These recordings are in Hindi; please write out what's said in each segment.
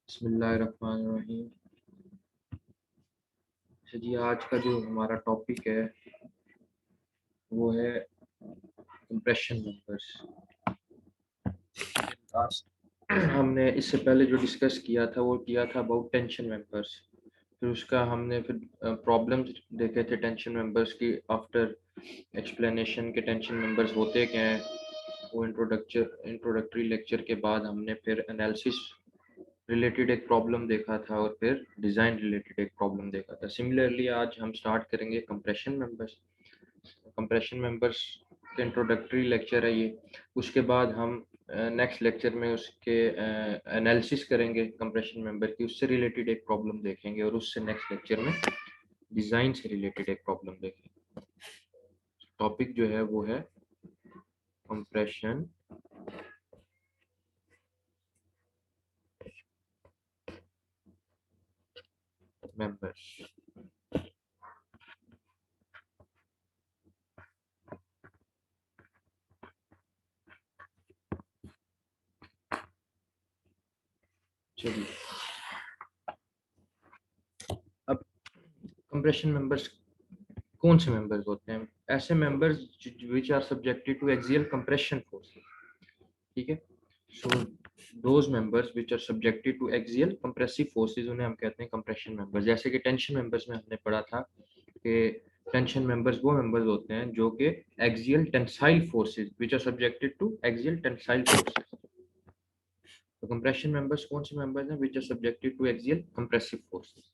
बिस्मिल्लाहिर्रहमानिर्रहीम। अच्छा जी, आज का जो हमारा टॉपिक है वो है कंप्रेशन मेंबर्स। लास्ट हमने इससे पहले जो डिस्कस किया था वो किया था अबाउट टेंशन मेंबर्स। फिर उसका हमने फिर प्रॉब्लम्स देखे थे टेंशन मेंबर्स की। आफ्टर एक्सप्लेनेशन के टेंशन मेंबर्स होते क्या हैं वो इंट्रोडक्टरी लेक्चर के बाद हमने फिर एनालिसिस रिलेटेड एक प्रॉब्लम देखा था और फिर डिज़ाइन रिलेटेड एक प्रॉब्लम देखा था। सिमिलरली आज हम स्टार्ट करेंगे कंप्रेशन मेंबर्स। कंप्रेशन मेंबर्स का इंट्रोडक्टरी लेक्चर है ये। उसके बाद हम नेक्स्ट लेक्चर में उसके एनालिसिस करेंगे कंप्रेशन मेंबर की, उससे रिलेटेड एक प्रॉब्लम देखेंगे और उससे नेक्स्ट लेक्चर में डिज़ाइन से रिलेटेड एक प्रॉब्लम देखेंगे। टॉपिक जो है वो है कंप्रेशन मेंबर्स। चलिए, अब कंप्रेशन मेंबर्स कौन से मेंबर्स होते हैं? ऐसे members which are subjected to axial compression forces. ठीक है, so those members which are subjected to axial compressive forces उन्हें हम कहते हैं कंप्रेशन मेंबर्स। जैसे कि टेंशन मेंबर्स में हमने पढ़ा था कि टेंशन मेंबर्स वो मेंबर्स होते हैं जो कि axial tensile forces which are subjected to axial tensile forces. तो कंप्रेशन मेंबर्स कौन से मेंबर्स हैं which are subjected to axial compressive forces?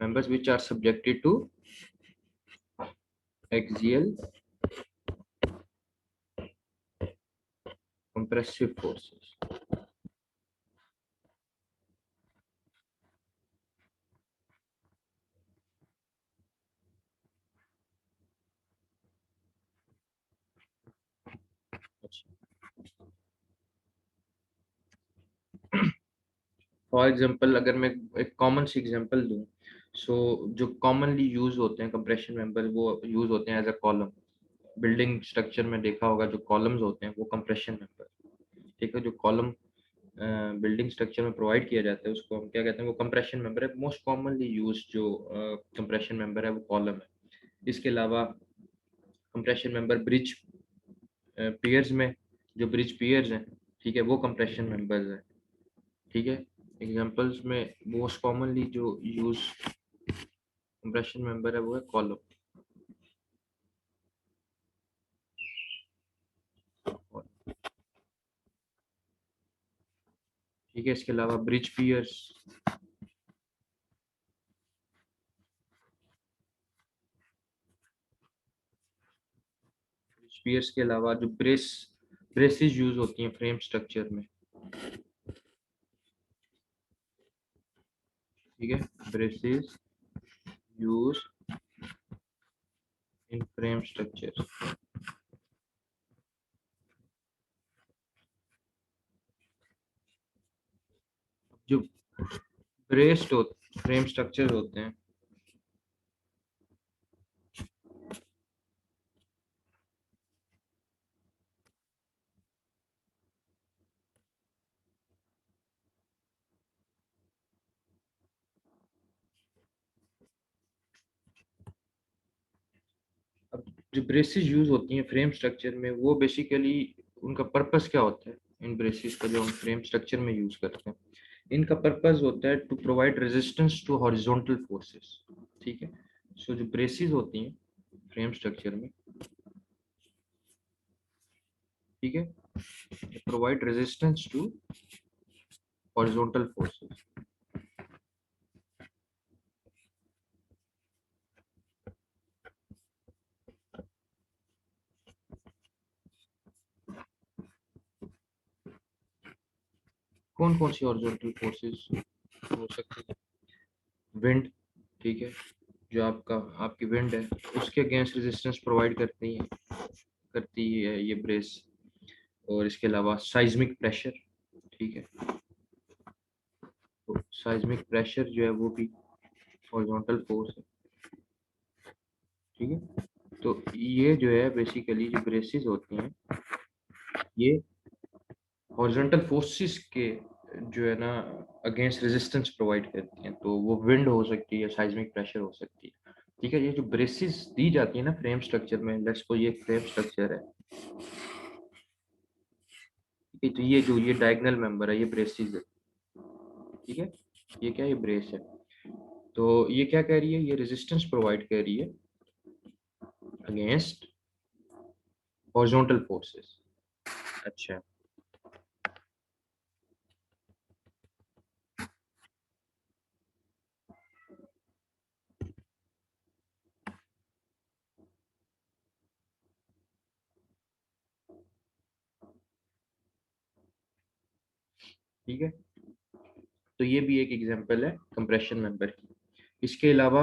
Members which are subjected to axial compressive forces। For example अगर मैं एक कॉमन सी एग्जांपल दूं, सो जो कॉमनली यूज होते हैं कंप्रेशन मेंबर वो यूज होते हैं as a column. Building structure में देखा होगा जो कॉलम्स होते हैं वो कंप्रेशन मेंबर। ठीक है, जो कॉलम बिल्डिंग स्ट्रक्चर में प्रोवाइड किया जाता है उसको हम क्या कहते हैं, वो कंप्रेशन मेंबर है। मोस्ट कॉमनली यूज जो कंप्रेशन मेंबर है वो कॉलम है। इसके अलावा कंप्रेशन मेंबर ब्रिज पियर्स में, जो ब्रिज पियर्स हैं, ठीक है, वो कंप्रेशन मेंबर्स हैं। ठीक है, एग्जांपल्स में मोस्ट कॉमनली जो यूज कंप्रेशन मेंबर है वो है कॉलम। ठीक है, इसके अलावा ब्रिज पियर्स, ब्रिज पियर्स के अलावा जो ब्रेसेस यूज होती हैं फ्रेम स्ट्रक्चर में। ठीक है, braces use in frame structure. जो ब्रेस्ड होते फ्रेम स्ट्रक्चर होते हैं, अब जो ब्रेसेस यूज होती हैं फ्रेम स्ट्रक्चर में वो बेसिकली उनका पर्पस क्या होता है? इन ब्रेसेस का जो हम फ्रेम स्ट्रक्चर में यूज करते हैं, इनका पर्पस होता है to provide resistance to horizontal forces. ठीक है, सो जो ब्रेसेस होती हैं फ्रेम स्ट्रक्चर में, ठीक है, provide resistance to horizontal forces. कौन कौन सी हॉरिजॉन्टल फोर्सेस हो सकती है? विंड, ठीक है, जो आपकी विंड है उसके अगेंस्ट रेजिस्टेंस प्रोवाइड करती है ये ब्रेस। और इसके अलावा साइज्मिक प्रेशर, ठीक है, तो साइज्मिक प्रेशर जो है वो भी हॉरिजॉन्टल फोर्स है। ठीक है, तो ये जो है बेसिकली जो ब्रेसेस होती हैं ये हॉरिजॉन्टल फोर्सेस के जो है ना अगेंस्ट रेजिस्टेंस प्रोवाइड करती हैं, तो वो विंड हो सकती है, साइज्मिक प्रेशर हो सकती है। ठीक है, ये जो ब्रेसिस दी जाती है ना फ्रेम स्ट्रक्चर में, लेट्स सपोज ये फ्रेम स्ट्रक्चर है, ठीक है, तो ये डायगोनल मेंबर है, ये ब्रेसिस है। ठीक है, ये क्या, ये ब्रेस है। तो ये क्या कह रही है, ये रेजिस्टेंस प्रोवाइड कर रही है अगेंस्ट हॉरिजॉन्टल फोर्सेस। अच्छा, ठीक है, तो ये भी एक एग्जांपल है कंप्रेशन मेंबर की। इसके अलावा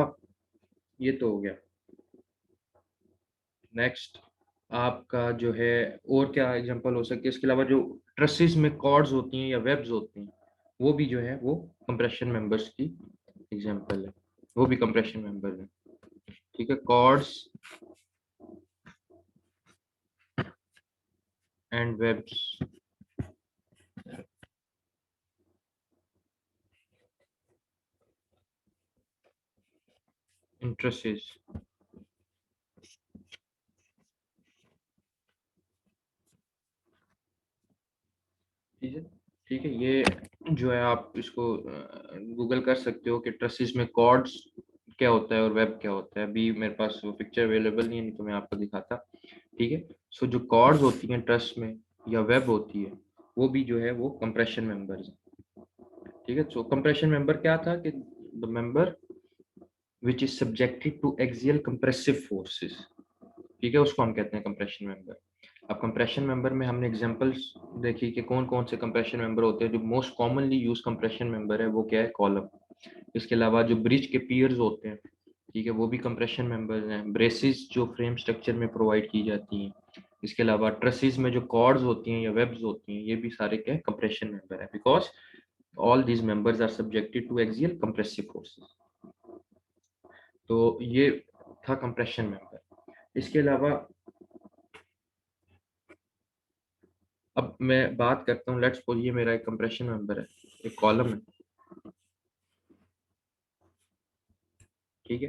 ये तो हो गया। नेक्स्ट आपका जो है, और क्या एग्जांपल हो सकती है इसके अलावा, जो ट्रसेस में कॉर्ड्स होती हैं या वेब्स होती हैं, वो भी जो है वो कंप्रेशन मेंबर्स की एग्जांपल है, वो भी कंप्रेशन मेंबर है। ठीक है, chords and webs in trusses. ठीक है, ठीक है, ये जो है आप इसको गूगल कर सकते हो कि ट्रसेस में कॉर्ड्स क्या होता है और वेब क्या होता है। अभी मेरे पास वो पिक्चर अवेलेबल नहीं है, नहीं तो मैं आपको दिखाता। ठीक है, सो जो कॉर्ड्स होती हैं ट्रस में या वेब होती है, वो भी जो है वो कंप्रेशन मेंबर्स हैं। ठीक है, सो कंप्रेशन मेंबर क्या था कि the member which is subjected to axial compressive forces. ठीक है, उसको हम कहते हैं कंप्रेशन मेंबर। अब कंप्रेशन मेंबर में हमने एग्जांपल्स देखी कि कौन कौन से कंप्रेशन मेंबर होते हैं। जो most commonly use compression member है वो क्या है, कॉलम। इसके अलावा जो ब्रिज के पियर्स होते हैं, ठीक है, वो भी कंप्रेशन मेंबर्स हैं। ब्रेसिस जो फ्रेम स्ट्रक्चर में प्रोवाइड की जाती हैं, इसके अलावा ट्रसेस में जो कॉर्ड्स होती हैं या वेब्स होती हैं, ये भी सारे क्या कंप्रेशन मेंबर है, because all these members are subjected to axial compressive forces. तो ये था कंप्रेशन मेंबर। इसके अलावा अब मैं बात करता हूँ, लेट्स सपोज ये मेरा एक कंप्रेशन मेंबर है, एक कॉलम है। ठीक है,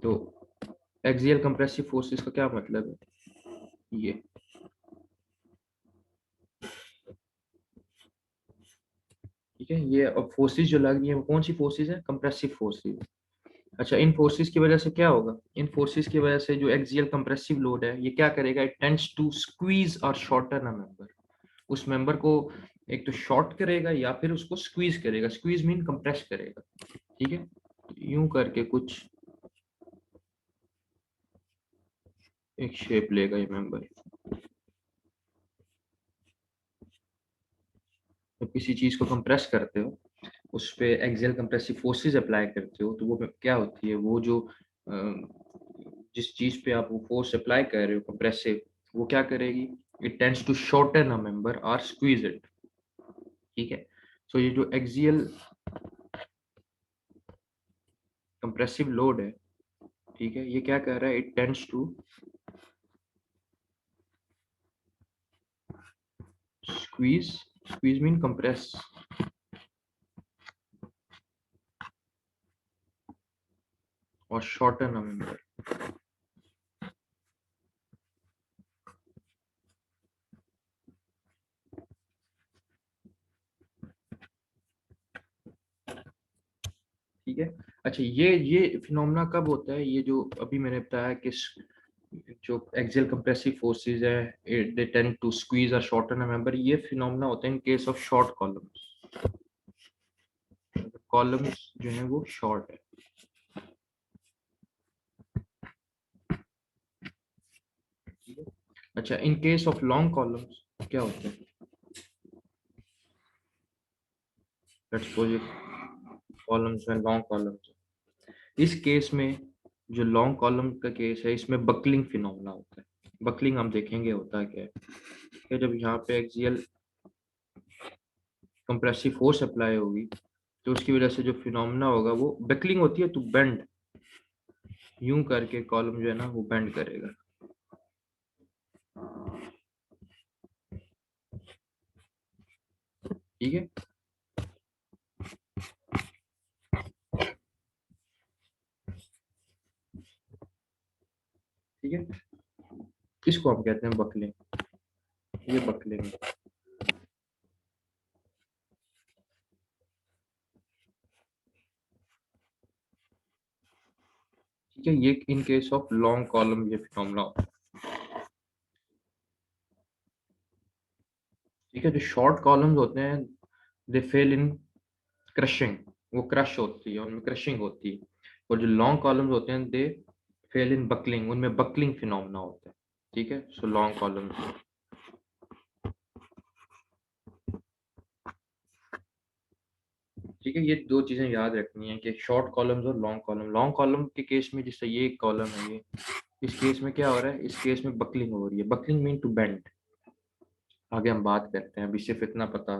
तो एक्सियल कंप्रेसिव फोर्सेस का क्या मतलब है, ये ठीक है, ये अब फोर्सेस जो लग रही है वो कौन सी फोर्सेस है, कंप्रेसिव फोर्सेस। अच्छा, इन फोर्सेस की वजह से क्या होगा, इन फोर्सेस की वजह से जो एक्सियल कंप्रेसिव लोड है ये क्या करेगा, इट टेंड्स टू स्क्वीज और शॉर्टन अ मेंबर। उस मेंबर को एक तो शॉर्ट करेगा या फिर उसको स्क्वीज करेगा। स्क्वीज मीन कंप्रेस करेगा। ठीक है, यूं करके कुछ एक शेप लेगा ये मेंबर। जब किसी चीज को कंप्रेस करते हो, उस पे एक्सियल कंप्रेसिव फोर्सेस अप्लाई करते हो, तो वो क्या होती है, वो जो जिस चीज पे आप वो फोर्स अप्लाई कर रहे हो कंप्रेसिव, वो क्या करेगी, it tends to shorten a member और स्क्वीज इट। ठीक है, सो ये जो एक्सियल कंप्रेसिव लोड है, ठीक है, ये क्या कर रहा है, it tends to squeeze, squeeze mean compress, और शॉर्टन अ मेंबर। ठीक है, अच्छा, ये फिनोमेना कब होता है, ये जो अभी मैंने बताया कि जो एक्सियल कंप्रेसिव फोर्सेस है दे टेंड टू स्क्वीज और शॉर्टन अ मेंबर, ये फिनोमेना होता है इन case of short columns. Columns जो है वो शॉर्ट है। ठीक है, अच्छा, इन केस ऑफ लॉन्ग कॉलम्स क्या होता है, लेट्स सपोज कॉलम्स में लॉन्ग कॉलम्स, इस केस में जो लॉन्ग कॉलम का केस है, इसमें बकलिंग फिनोमेना होता है। बकलिंग हम देखेंगे होता क्या है कि जब यहाँ पे एक्सियल कंप्रेसिव फोर्स अप्लाई होगी, तो उसकी वजह से जो फिनोमेना होगा वो बकलिंग होती है, तो बेंड, यूं करके कॉलम जो है ना वो बेंड करेगा। ठीक है, इसको हम कहते हैं बकलिंग, ये बकलिंग है। ठीक है, ये इन केस ऑफ लॉन्ग कॉलम ये फिनोमेना होता है। ठीक है, जो शॉर्ट कॉलम्स होते हैं दे फेल इन क्रशिंग, वो क्रश होती है, उनमें क्रशिंग होती है। और जो लॉन्ग कॉलम्स होते हैं दे फेल इन बकलिंग, उनमें बकलिंग फिनोमेना होता है। ठीक है, सो लॉन्ग कॉलम्स। ठीक है, ये दो चीजें याद रखनी है कि शॉर्ट कॉलम्स और लॉन्ग कॉलम। लॉन्ग कॉलम के केस में जैसे ये एक कॉलम है, ये इस केस में क्या हो रहा है, इस केस में बकलिंग हो रही है। बकलिंग मीन टू बेंड, आगे हम बात करते हैं, अभी सिर्फ इतना पता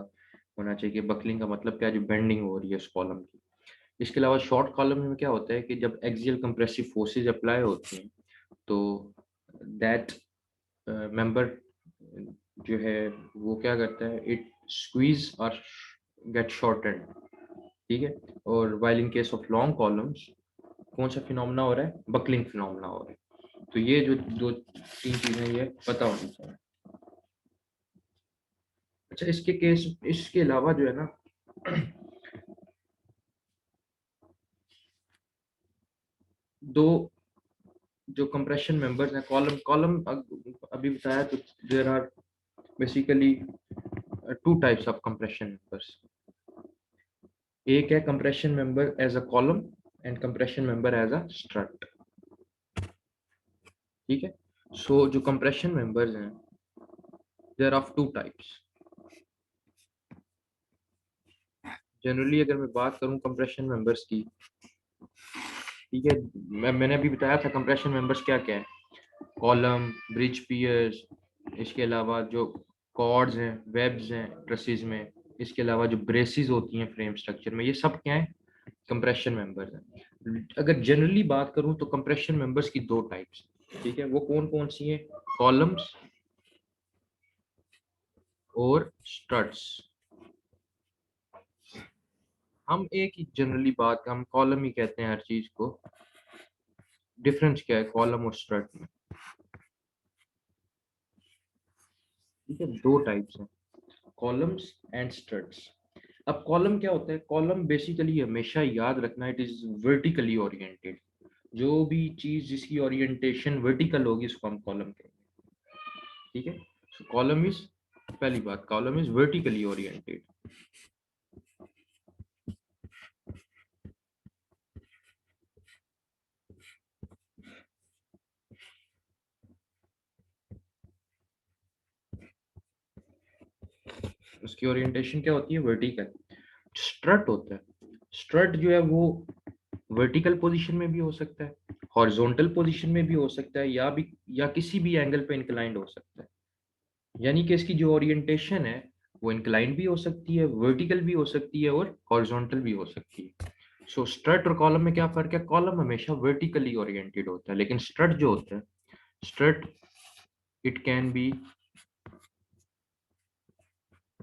होना चाहिए कि बकलिंग का मतलब क्या है, जो बेंडिंग हो रही है उस कॉलम की। इसके अलावा शॉर्ट कॉलम में क्या होता है कि जब एक्सियल कंप्रेसिव फोर्सेज अप्लाई होती हैं तो दैट मेंबर जो है वो क्या करता है, इट स्क्वीज और गेट शॉर्टेड। ठीक है, और while in case of long columns कौन सा फिनोमेना हो रहा है, बकलिंग फिनोमेना हो रहा है। तो ये जो दो तीन चीजें ये पता होनी चाहिए। अच्छा, इसके केस, इसके अलावा जो है ना दो जो कंप्रेशन मेंबर्स हैं, कॉलम कॉलम अभी बताया, तो there are basically two types of compression members. एक है compression member as a column and compression member as a strut. ठीक है, सो जो कंप्रेशन मेंबर्स हैं they're of two types. Generally अगर मैं बात करूं कंप्रेशन मेंबर्स की, ठीक है, मैंने अभी बताया था कंप्रेशन मेंबर्स क्या क्या है, कॉलम, ब्रिज पियर्स, इसके अलावा जो कॉर्ड्स हैं, वेब्स हैं ट्रसेस में, इसके अलावा जो ब्रेसेस होती हैं फ्रेम स्ट्रक्चर में, ये सब क्या है, कंप्रेशन मेंबर्स हैं। अगर जनरली बात करूं तो कंप्रेशन मेंबर्स की दो टाइप्स, ठीक है, वो कौन कौन सी हैं, कॉलम्स और स्ट्रट्स। हम एक ही जनरली बात, हम कॉलम ही कहते हैं हर चीज को। डिफरेंस क्या है कॉलम और स्ट्रट में, ठीक है, दो टाइप्स हैं, कॉलम्स एंड स्ट्रट्स। अब कॉलम क्या होता है, कॉलम बेसिकली हमेशा याद रखना, इट इज वर्टिकली ओरिएंटेड। जो भी चीज जिसकी ओरिएंटेशन वर्टिकल होगी उसको हम कॉलम कहेंगे। ठीक है, सो कॉलम इज, पहली बात, कॉलम इज वर्टिकली ओरिएंटेड। उसकी ओरिएंटेशन क्या होती है, वर्टिकल। स्ट्रट होता है, स्ट्रट जो है वो वर्टिकल पोजीशन में भी हो सकता है, हॉरिजॉन्टल पोजीशन में भी हो सकता है, या किसी भी एंगल पे इंक्लाइंड हो सकता है। यानी कि इसकी जो ओरिएंटेशन है वो इंक्लाइंड भी हो सकती है, वर्टिकल भी हो सकती है और हॉरिजॉन्टल भी हो सकती है। सो स्ट्रट और कॉलम में क्या फर्क है, कॉलम हमेशा वर्टिकली ओरिएंटेड होता है, लेकिन स्ट्रट जो होता है, strut it can be,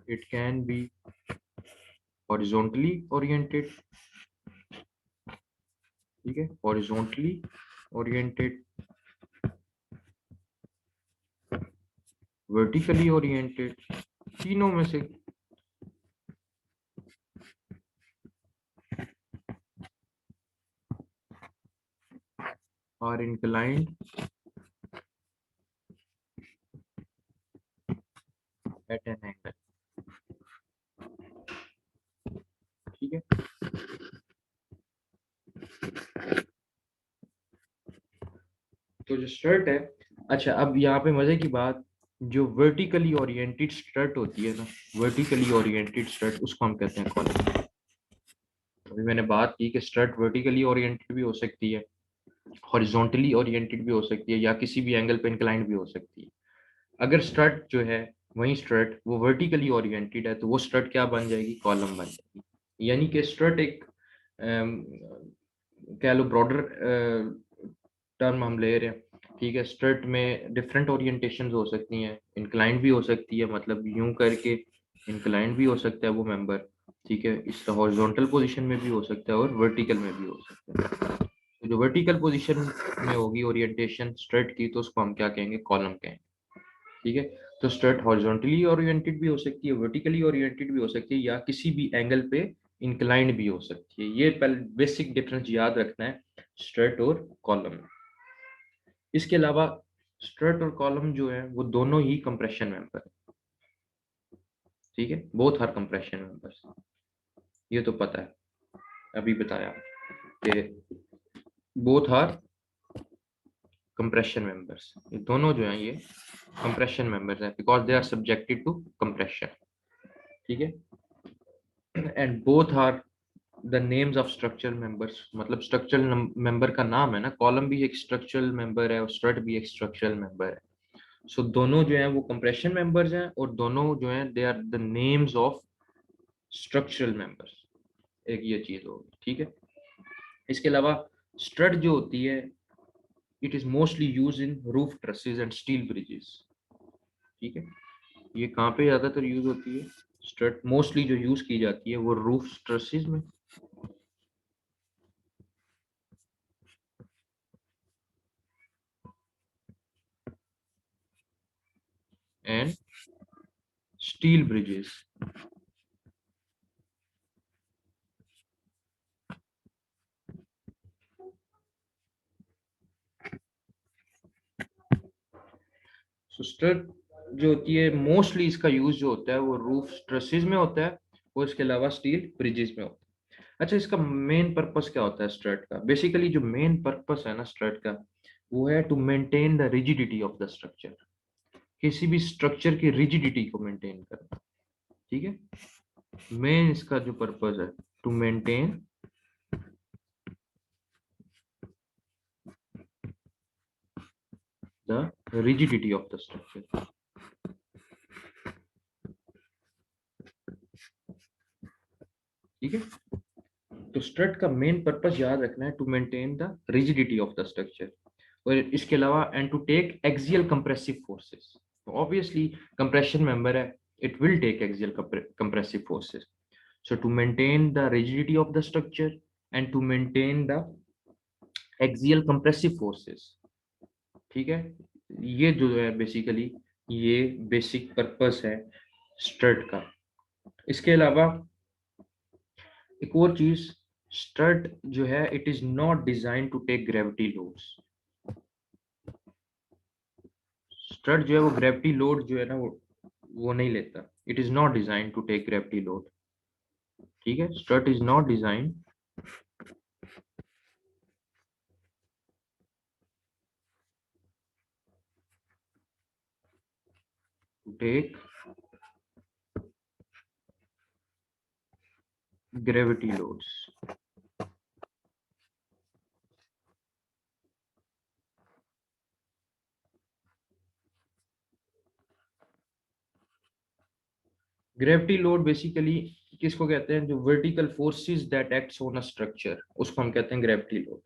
it can be horizontally oriented. ठीक है, हॉरिजॉन्टली ओरिएंटेड, वर्टिकली ओरिएंटेड, तीनों में से or inclined at an angle. ठीक है, तो जो स्ट्रट है, अच्छा अब यहाँ पे मजे की बात, जो वर्टिकली ओरिएंटेड स्ट्रट होती है ना, वर्टिकली ओरिएंटेड स्ट्रट, उसको हम कहते हैं कॉलम। अभी मैंने बात की कि स्ट्रट वर्टिकली ओरिएंटेड भी हो सकती है, हॉरिजॉन्टली ओरिएंटेड भी हो सकती है, या किसी भी एंगल पे इंक्लाइंड भी हो सकती है। अगर स्ट्रट जो है, वही स्ट्रट वो वर्टिकली ओरिएंटेड है, तो वो स्ट्रट क्या बन जाएगी, कॉलम बन जाएगी। यानी कि स्ट्रट एक कह लो ब्रॉडर टर्म हम ले रहे हैं। ठीक है, स्ट्रट में डिफरेंट ओरिएंटेशंस हो सकती हैं, इंक्लाइंड भी हो सकती है, मतलब यूं करके इंक्लाइंड भी हो सकता है वो मेंबर। ठीक है, इस हॉरिजॉन्टल पोजीशन में भी हो सकता है और वर्टिकल में भी हो सकता है। तो जो वर्टिकल पोजीशन में होगी ओरिएंटेशन स्ट्रट की, तो उसको हम क्या कहेंगे, कॉलम कहेंगे। ठीक है। तो स्ट्रट हॉरिजॉन्टली ओरिएंटेड भी हो सकती है, वर्टिकली ओरिएंटेड भी हो सकती है, या किसी भी एंगल पे इंक्लाइंड भी हो सकती है। ये पहले बेसिक डिफरेंस याद रखना है स्ट्रट और कॉलम में। इसके अलावा स्ट्रट और कॉलम जो है वो दोनों ही कंप्रेशन मेंबर है। ठीक है, बोथ आर कंप्रेशन मेंबर्स, ये तो पता है, अभी बताया कि बोथ आर कंप्रेशन मेंबर्स। ये दोनों जो हैं ये कंप्रेशन मेंबर्स हैं because they are subjected to compression. ठीक है, and both are the names of structural members, मतलब स्ट्रक्चरल मेंबर का नाम है ना, कॉलम भी एक स्ट्रक्चरल मेंबर है और स्ट्रट भी एक स्ट्रक्चरल मेंबर है। सो दोनों जो हैं वो कंप्रेशन मेंबर्स हैं, और दोनों जो हैं they are the names of structural members. एक ये चीज होगी। ठीक है, इसके अलावा स्ट्रट जो होती है it is mostly use in roof trusses and steel bridges. ठीक है, ये कहाँ पे ज्यादातर यूज होती है? स्ट्रट मोस्टली जो यूज की जाती है वो रूफ ट्रसेस में and steel bridges. So strut जो होती है मोस्टली इसका यूज जो होता है वो रूफ ट्रसेस में होता है, और इसके अलावा स्टील ब्रिजेस में होता है। अच्छा, इसका मेन पर्पस क्या होता है स्ट्रट का? बेसिकली जो मेन पर्पस है ना स्ट्रट का, वो है to maintain the rigidity of the structure. किसी भी स्ट्रक्चर की रिजिडिटी को मेंटेन करना। ठीक है, मेन इसका जो पर्पस है to maintain the rigidity of the structure. ठीक है, तो स्ट्रट का मेन पर्पस याद रखना है to maintain the rigidity of the structure, और इसके अलावा and to take axial compressive forces. तो ऑब्वियसली कंप्रेशन मेंबर है, it will take axial compressive forces. So to maintain the rigidity of the structure and to maintain the axial compressive forces. ठीक है, ये जो है बेसिकली ये बेसिक पर्पस है स्ट्रट का। इसके अलावा एक और चीज, स्ट्रट जो है it is not design to take gravity loads. Strut जो है वो ग्रेविटी लोड जो है ना वो नहीं लेता। It is not design to take gravity load. ठीक है, strut is not design to take gravity loads. Gravity load basically किसको कहते हैं? जो vertical forces that acts on a structure उसको हम कहते हैं ग्रेविटी लोड।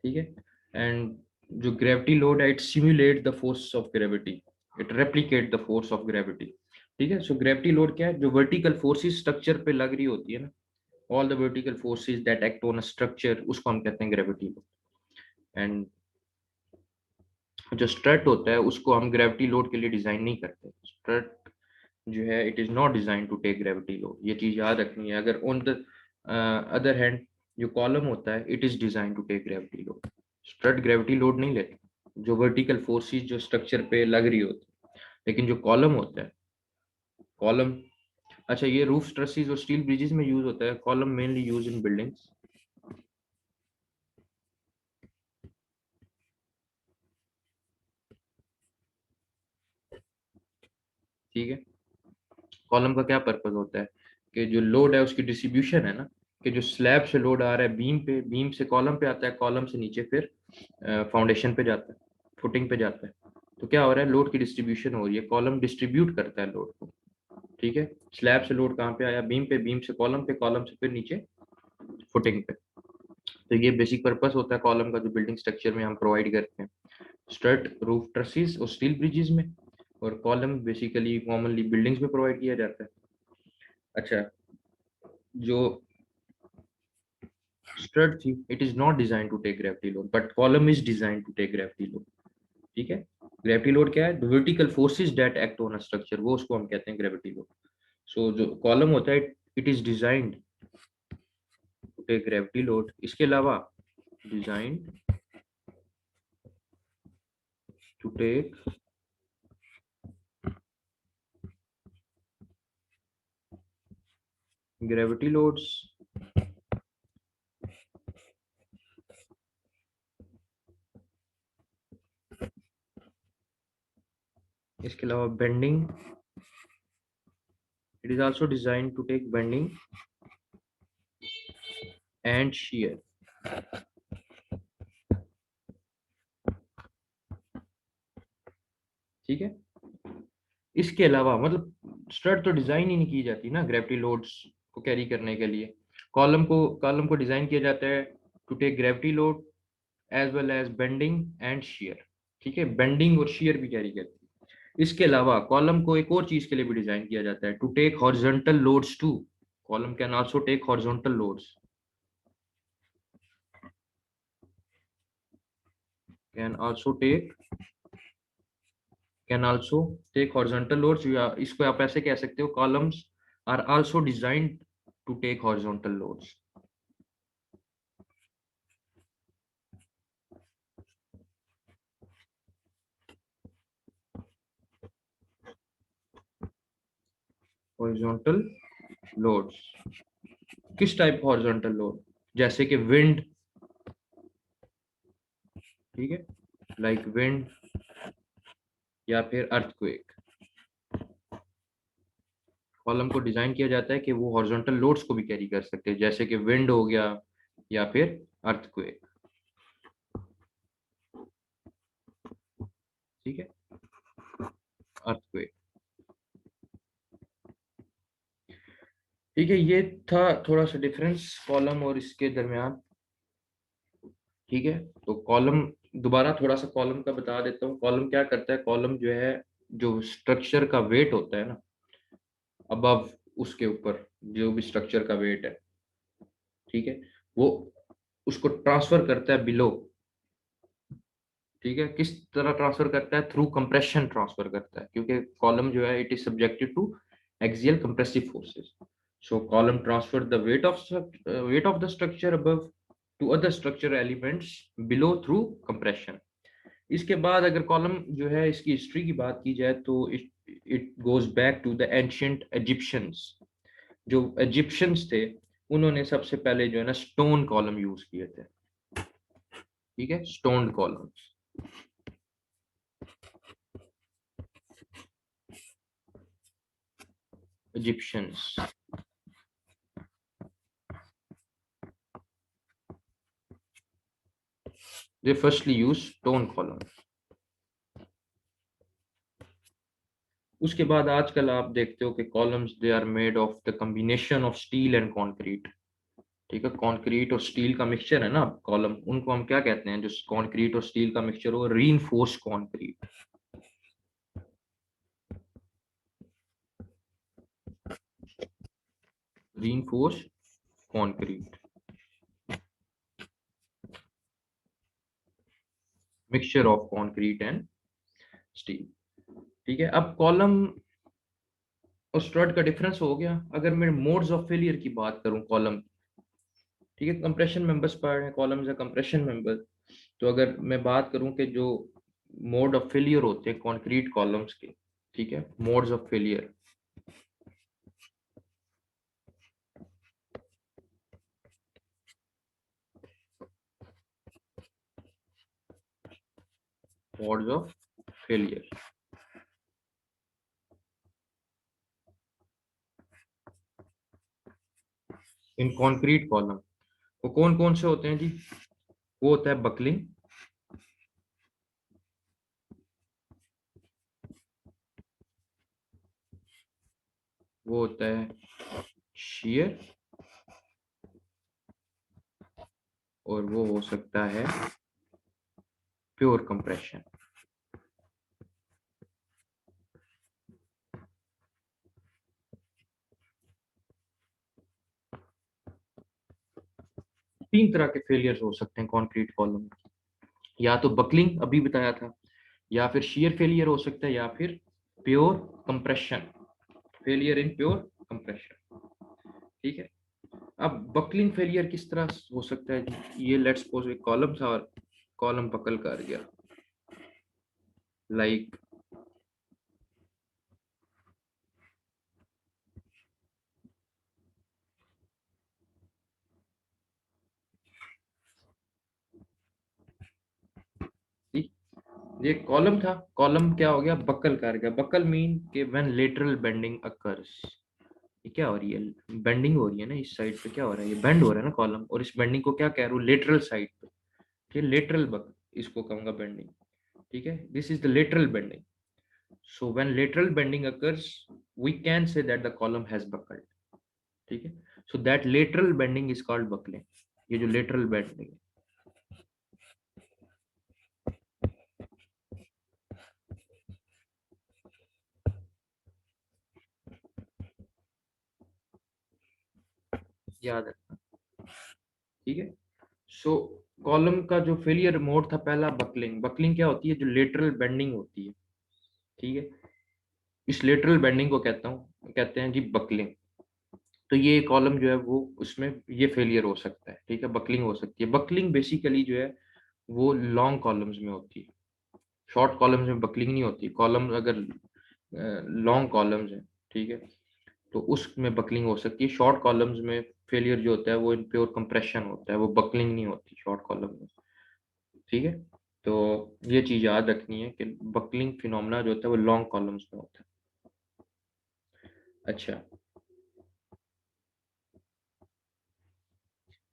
ठीक है, एंड जो ग्रेविटी लोड है it simulate the force of gravity, it replicate the force of gravity. ठीक है, सो ग्रेविटी लोड क्या है? जो वर्टिकल फोर्सेस स्ट्रक्चर पे लग रही होती है ना, all the vertical forces that act on a structure उसको हम कहते हैं ग्रेविटी लोड। एंड जो स्ट्रट होता है उसको हम ग्रेविटी लोड के लिए डिजाइन नहीं करते। स्ट्रट जो है it is not design to take gravity load, ये चीज याद रखनी है। अगर ऑन द अदर हैंड जो कॉलम होता है it is design to take gravity load. Strut gravity load नहीं लेता, जो वर्टिकल फोर्सेस जो स्ट्रक्चर पे लग रही होती है। लेकिन जो कॉलम होता है, कॉलम, अच्छा ये रूफ ट्रसेस और स्टील ब्रिजेस में यूज होता है, column mainly use in buildings. ठीक है, कॉलम का क्या पर्पज होता है कि जो लोड है उसकी डिस्ट्रीब्यूशन है ना, कि जो स्लैब से लोड आ रहा है बीम पे, बीम से कॉलम पे आता है, कॉलम से नीचे फिर फाउंडेशन पे जाता है, फुटिंग पे जाता है। तो क्या हो रहा है? लोड की डिस्ट्रीब्यूशन हो रही है, कॉलम डिस्ट्रीब्यूट करता है लोड को। ठीक है, स्लैब से लोड कहाँ पे आया? बीम पे, बीम से कॉलम पे, कॉलम से फिर नीचे फुटिंग पे। तो ये बेसिक पर्पस होता है कॉलम का जो बिल्डिंग स्ट्रक्चर में हम प्रोवाइड करते हैं, स्ट्रट रूफ ट्रसेस और स्टील ब्रिजेस में, और कॉलम बेसिकली कॉमनली बिल्डिंग्स में प्रोवाइड किया जाता है। अच्छा, जो स्ट्रट थी it is not design to take gravity load, but column is design to take gravity load. ठीक है, ग्रेविटी लोड क्या है? The vertical forces that act on a structure, वो उसको हम कहते हैं ग्रेविटी लोड। सो जो कॉलम होता है, it is designed to take gravity load. इसके अलावा designed to take gravity loads. इसके अलावा bending, it is also designed to take bending and shear। ठीक है। इसके अलावा मतलब स्ट्रट तो डिजाइन ही नहीं की जाती ना ग्रेविटी लोड्स को कैरी करने के लिए। कॉलम को डिजाइन किया जाता है to take gravity load as well as bending and shear। ठीक है, बेंडिंग और shear भी कैरी करती है। इसके अलावा कॉलम को एक और चीज के लिए भी डिजाइन किया जाता है, to take horizontal loads too. Column can also take horizontal loads, can also take can also take horizontal loads, या इसको आप ऐसे कह सकते हो, columns are also designed to take horizontal loads. Horizontal loads, किस टाइप का हॉरिजॉन्टल लोड? जैसे कि विंड, ठीक है, लाइक विंड या फिर अर्थक्वेक। कॉलम को डिजाइन किया जाता है कि वो हॉरिजॉन्टल लोड्स को भी कैरी कर सकते हैं, जैसे कि विंड हो गया या फिर अर्थक्वेक। ठीक है, अर्थक्वेक। ठीक है, ये था थोड़ा सा डिफरेंस कॉलम और इसके दरमियान। ठीक है, तो कॉलम, दोबारा थोड़ा सा कॉलम का बता देता हूँ। कॉलम क्या करता है? कॉलम जो है, जो स्ट्रक्चर का वेट होता है ना, अबव, उसके ऊपर जो भी स्ट्रक्चर का वेट है, ठीक है, वो उसको ट्रांसफर करता है बिलो। ठीक है, किस तरह ट्रांसफर करता है? थ्रू कंप्रेशन ट्रांसफर करता है, क्योंकि कॉलम जो है, it is subjected to axial compressive forces. So column transfer the weight of the structure above to other structure elements below through compression. इसके बाद अगर कॉलम जो है, इसकी हिस्ट्री की बात की जाए तो it goes back to the ancient Egyptians. जो इजिप्शियंस थे, उन्होंने सबसे पहले जो है ना स्टोन कॉलम यूज किए थे। ठीक है, stone columns. Egyptians, they firstly use stone column। उसके बाद आजकल आप देखते हो कि columns they are made of the combination of steel and concrete. ठीक है, कंक्रीट और स्टील का मिक्सचर है ना कॉलम, उनको हम क्या कहते हैं? जो कंक्रीट और स्टील का मिक्सचर हो, reinforced concrete. Reinforced concrete, mixture of concrete and steel. ठीक है, अब कॉलम और स्ट्रट का डिफरेंस हो गया। अगर मैं मोड्स ऑफ फेलियर की बात करूं कॉलम, ठीक है, कंप्रेशन मेंबर्स पढ़ रहे हैं, कॉलम्स है कंप्रेशन मेंबर। तो अगर मैं बात करूं कि जो मोड ऑफ फेलियर होते हैं कॉन्क्रीट कॉलम्स के, ठीक है, modes of failure, modes of failure in concrete column, वो कौन कौन से होते हैं जी? वो होता है बकलिंग, वो होता है shear, और वो हो सकता है प्योर कंप्रेशन। तीन तरह के फेलियर्स हो सकते हैं कंक्रीट कॉलम। या तो बकलिंग, अभी बताया था, या फिर shear failure हो सकता है, या फिर pure compression, failure in pure compression। ठीक है। अब बकलिंग फेलियर किस तरह हो सकता है जी? ये लेट्स सपोज एक कॉलम था और कॉलम बकल कर गया, लाइक ये कॉलम था, कॉलम क्या हो गया, बकल कर गया। बकल मीन के व्हेन लेटरल बेंडिंग अकर्स, ये क्या हो रही है, बेंडिंग हो रही है ना, इस साइड पे क्या हो रहा है, ये बेंड हो रहा है ना कॉलम, और इस बेंडिंग को क्या कह रहा हूँ, लेटरल साइड पे। ठीक है, लेटरल बक इसको कहूंगा बेंडिंग। ठीक है, this is the lateral bending. So when lateral bending occurs we can say that the column has buckled. ठीक है, so that lateral bending is called buckling. ये जो लेटरल बेंडिंग है, याद रखना। ठीक है, सो कॉलम का जो फेलियर मोड था पहला, बकलिंग। बकलिंग क्या होती है, जो लेटरल बेंडिंग होती है। ठीक है, इस लेटरल बेंडिंग को कहते हैं जी बकलिंग। तो ये कॉलम जो है वो उसमें ये फेलियर हो सकता है। ठीक है, बकलिंग हो सकती है। बकलिंग बेसिकली जो है वो लॉन्ग कॉलम्स में होती है, शॉर्ट कॉलम्स में बकलिंग नहीं होती। कॉलम अगर लॉन्ग कॉलम्स है, ठीक है, तो उसमें बकलिंग हो सकती है। शॉर्ट कॉलम्स में फेलियर जो होता है वो इन प्योर कंप्रेशन होता है, वो बकलिंग नहीं होती शॉर्ट कॉलम में। ठीक है, तो ये चीज याद रखनी है कि बकलिंग फिनोमेना जो होता है वो लॉन्ग कॉलम्स में होता है। अच्छा,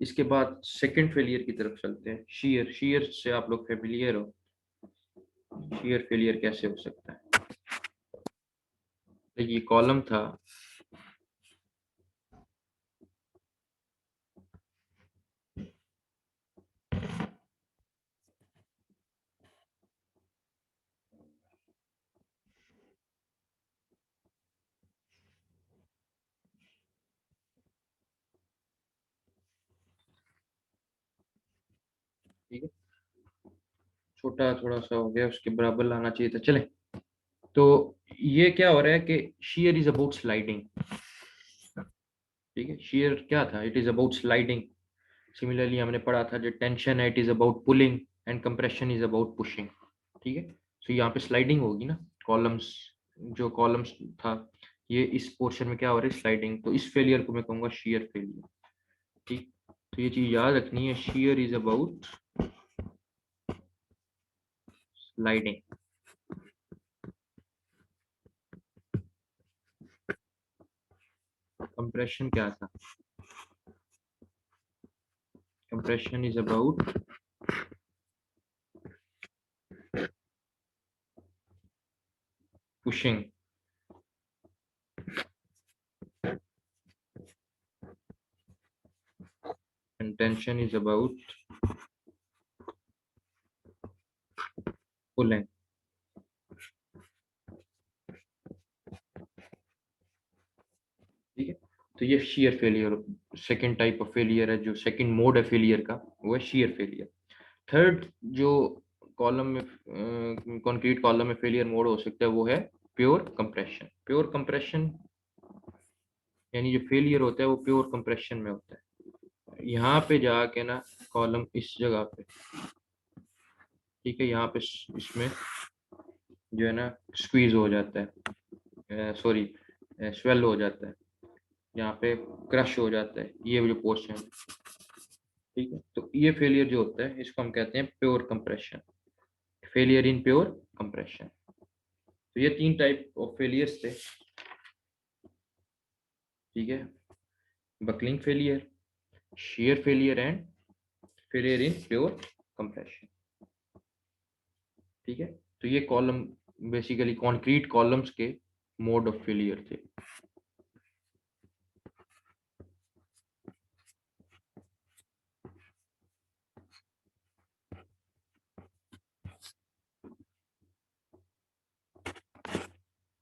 इसके बाद सेकंड फेलियर की तरफ चलते हैं। शीयर, शीयर से आप लोग फेमिलियर हो। शीयर फेलियर कैसे हो सकता है? देखिए कॉलम था, ठीक है, छोटा थोड़ा सा हो गया, उसके बराबर लाना चाहिए था। चले, तो ये क्या हो रहा है कि शीयर इज अबाउट स्लाइडिंग। ठीक है, शीयर क्या था, it is about sliding. Similarly हमने पढ़ा था जो टेंशन है, it is about pulling, and compression is about pushing. ठीक है, तो यहाँ पे स्लाइडिंग होगी ना, कॉलम्स, जो कॉलम्स था ये इस पोर्शन में क्या हो रहा है, स्लाइडिंग। तो इस फेलियर को मैं कहूंगा शीयर फेलियर। ठीक, तो ये चीज याद रखनी है, shear is about sliding. Compression क्या था, compression is about pushing, and tension is about pulling। ठीक है, तो ये shear failure second type of failure है, जो सेकंड मोड है फेलियर का, वो है shear फेलियर। थर्ड जो कॉलम में, कंक्रीट कॉलम में फेलियर मोड हो सकता है वो है प्योर कंप्रेशन। प्योर कंप्रेशन यानी जो फेलियर होता है वो प्योर कंप्रेशन में होता है। यहाँ पे जाके ना कॉलम इस जगह पे, ठीक है, यहाँ पे इसमें जो है ना स्क्वीज हो जाता है, सॉरी स्वेल हो जाता है, यहाँ पे क्रश हो जाता है, ये जो पोर्शन है। ठीक है, तो ये फेलियर जो होता है इसको हम कहते हैं pure compression, failure in pure compression. तो ये तीन टाइप ऑफ फेलियर्स थे। ठीक है, buckling failure, shear failure and failure in pure compression. ठीक है, तो ये कॉलम बेसिकली कंक्रीट कॉलम्स के मोड ऑफ फेलियर थे।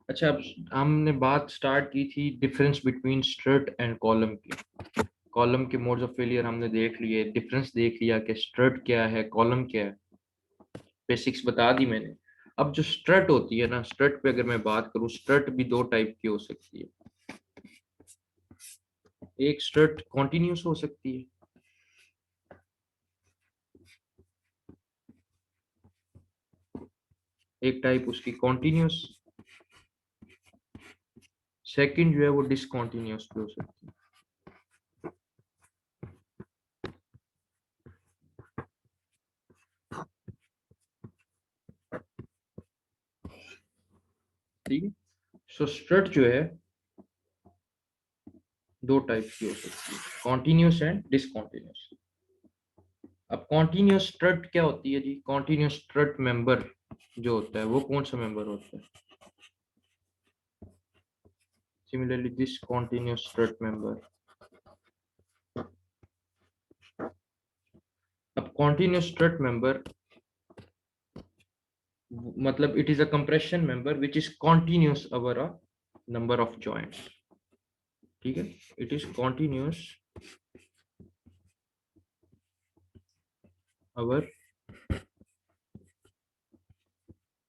अच्छा, अब हमने बात स्टार्ट की थी difference between strut and column की। कॉलम के मोड्स ऑफ फेलियर हमने देख लिए, डिफरेंस देख लिया कि स्ट्रट क्या है, कॉलम क्या है, बेसिक्स बता दी मैंने। अब जो स्ट्रट होती है ना, स्ट्रट पे अगर मैं बात करूं, स्ट्रट भी दो टाइप की हो सकती है। एक स्ट्रट कॉन्टिन्यूस हो सकती है, एक टाइप उसकी कॉन्टिन्यूस, सेकंड जो है वो डिसकॉन्टिन्यूस भी हो सकती है। ठीक है, सो स्ट्रट जो है दो टाइप की हो सकती है, कॉन्टिन्यूस एंड डिसकॉन्टिन्यूस। अब कॉन्टिन्यूस स्ट्रट क्या होती है जी? कॉन्टिन्यूस स्ट्रट मेंबर जो होता है वो कौन सा मेंबर होता है? Similarly this continuous strut member. अब कॉन्टिन्यूस स्ट्रट मेंबर मतलब it is a compression member which is continuous over a number of joints. ठीक है, it is continuous over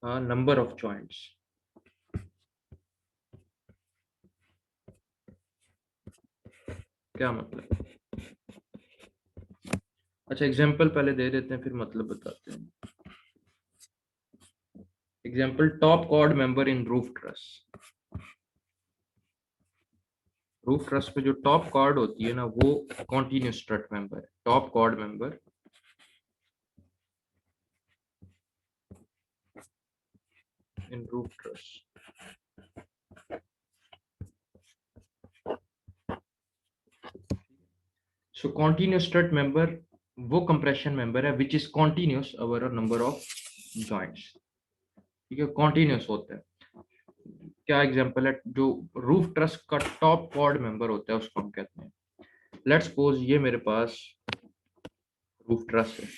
a number of joints. क्या मतलब? अच्छा, एग्जांपल पहले दे देते हैं फिर मतलब बताते हैं। Example, top chord member in roof truss. Roof truss पे जो टॉप कॉर्ड होती है ना वो कॉन्टिन्यूस स्ट्रट मेंबर है, top chord member in roof truss. So continuous strut member वो कंप्रेशन मेंबर है which is continuous over a number of joints. ठीक है, कॉन्टिन्यूस होता है। क्या एग्जांपल है? जो रूफ ट्रस का टॉप कॉर्ड मेंबर होता है उसको हम कहते हैं, लेट्स सपोज ये मेरे पास रूफ ट्रस है।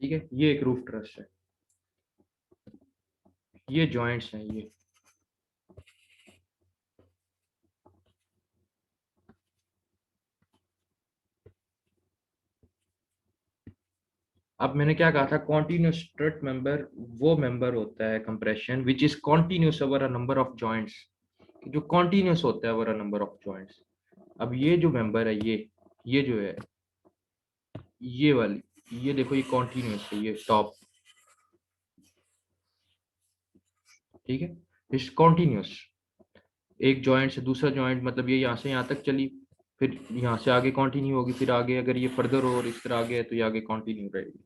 ठीक है, ये एक रूफ ट्रस है, ये जॉइंट्स हैं ये। अब मैंने क्या कहा था? कॉन्टिन्यूस स्ट्रट मेंबर वो मेंबर होता है compression which is continuous over a number of joints, जो कॉन्टिन्यूस होता है over a number of joints. अब ये जो मेंबर है ये जो है ये वाली, ये देखो ये कॉन्टिन्यूस है, ये टॉप। ठीक है, इस कॉन्टिन्यूस एक जॉइंट से दूसरा जॉइंट, मतलब ये यहाँ से यहाँ तक चली, फिर यहाँ से आगे कंटिन्यू होगी, फिर आगे अगर ये फर्दर और इस तरह आगे है तो ये आगे कंटिन्यू रहेगी।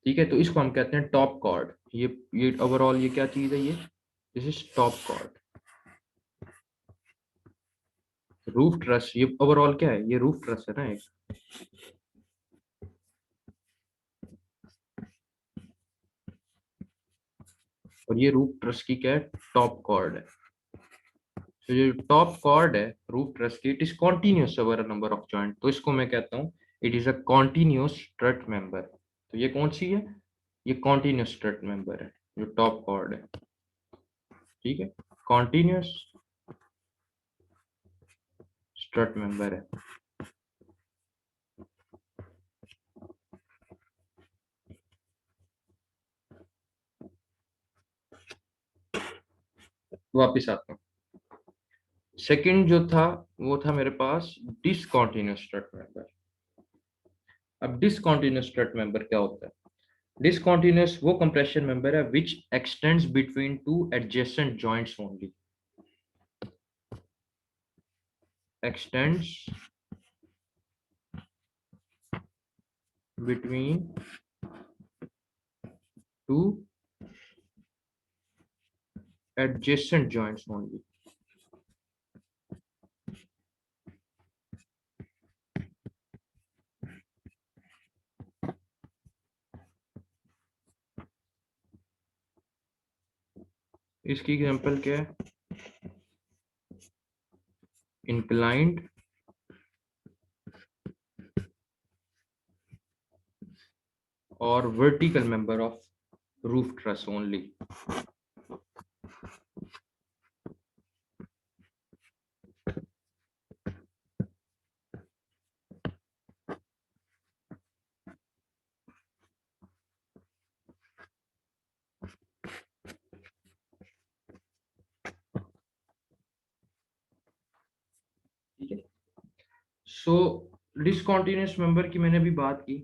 ठीक है, तो इसको हम कहते हैं टॉप कॉर्ड। ये ओवरऑल ये क्या चीज है? ये this is top chord. Roof truss ये ओवरऑल क्या है? ये रूफ ट्रस है ना एक, और ये रूफ ट्रस की क्या है? टॉप कॉर्ड है। तो ये टॉप कॉर्ड है रूफ ट्रस की, it is continuous over a number of joint, तो इसको मैं कहता हूँ it is a continuous strut member. तो ये कौन सी है? ये कॉन्टिन्यूस स्ट्रट मेंबर है जो टॉप कॉर्ड है। ठीक है, कॉन्टिन्यूस स्ट्रट मेंबर है। वापिस आता हूँ, सेकंड जो था वो था मेरे पास डिसकॉन्टिन्यूस स्ट्रट मेंबर। अब डिसकॉन्टिन्यूस स्ट्रट मेंबर क्या होता है? डिसकॉन्टिन्यूस वो कंप्रेशन मेंबर है विच x tends between two adjacent joints only, x tends between two adjacent joints only. इसकी एग्जांपल क्या है? इंक्लाइंड और vertical member of roof truss only. So discontinuous member की मैंने भी बात की।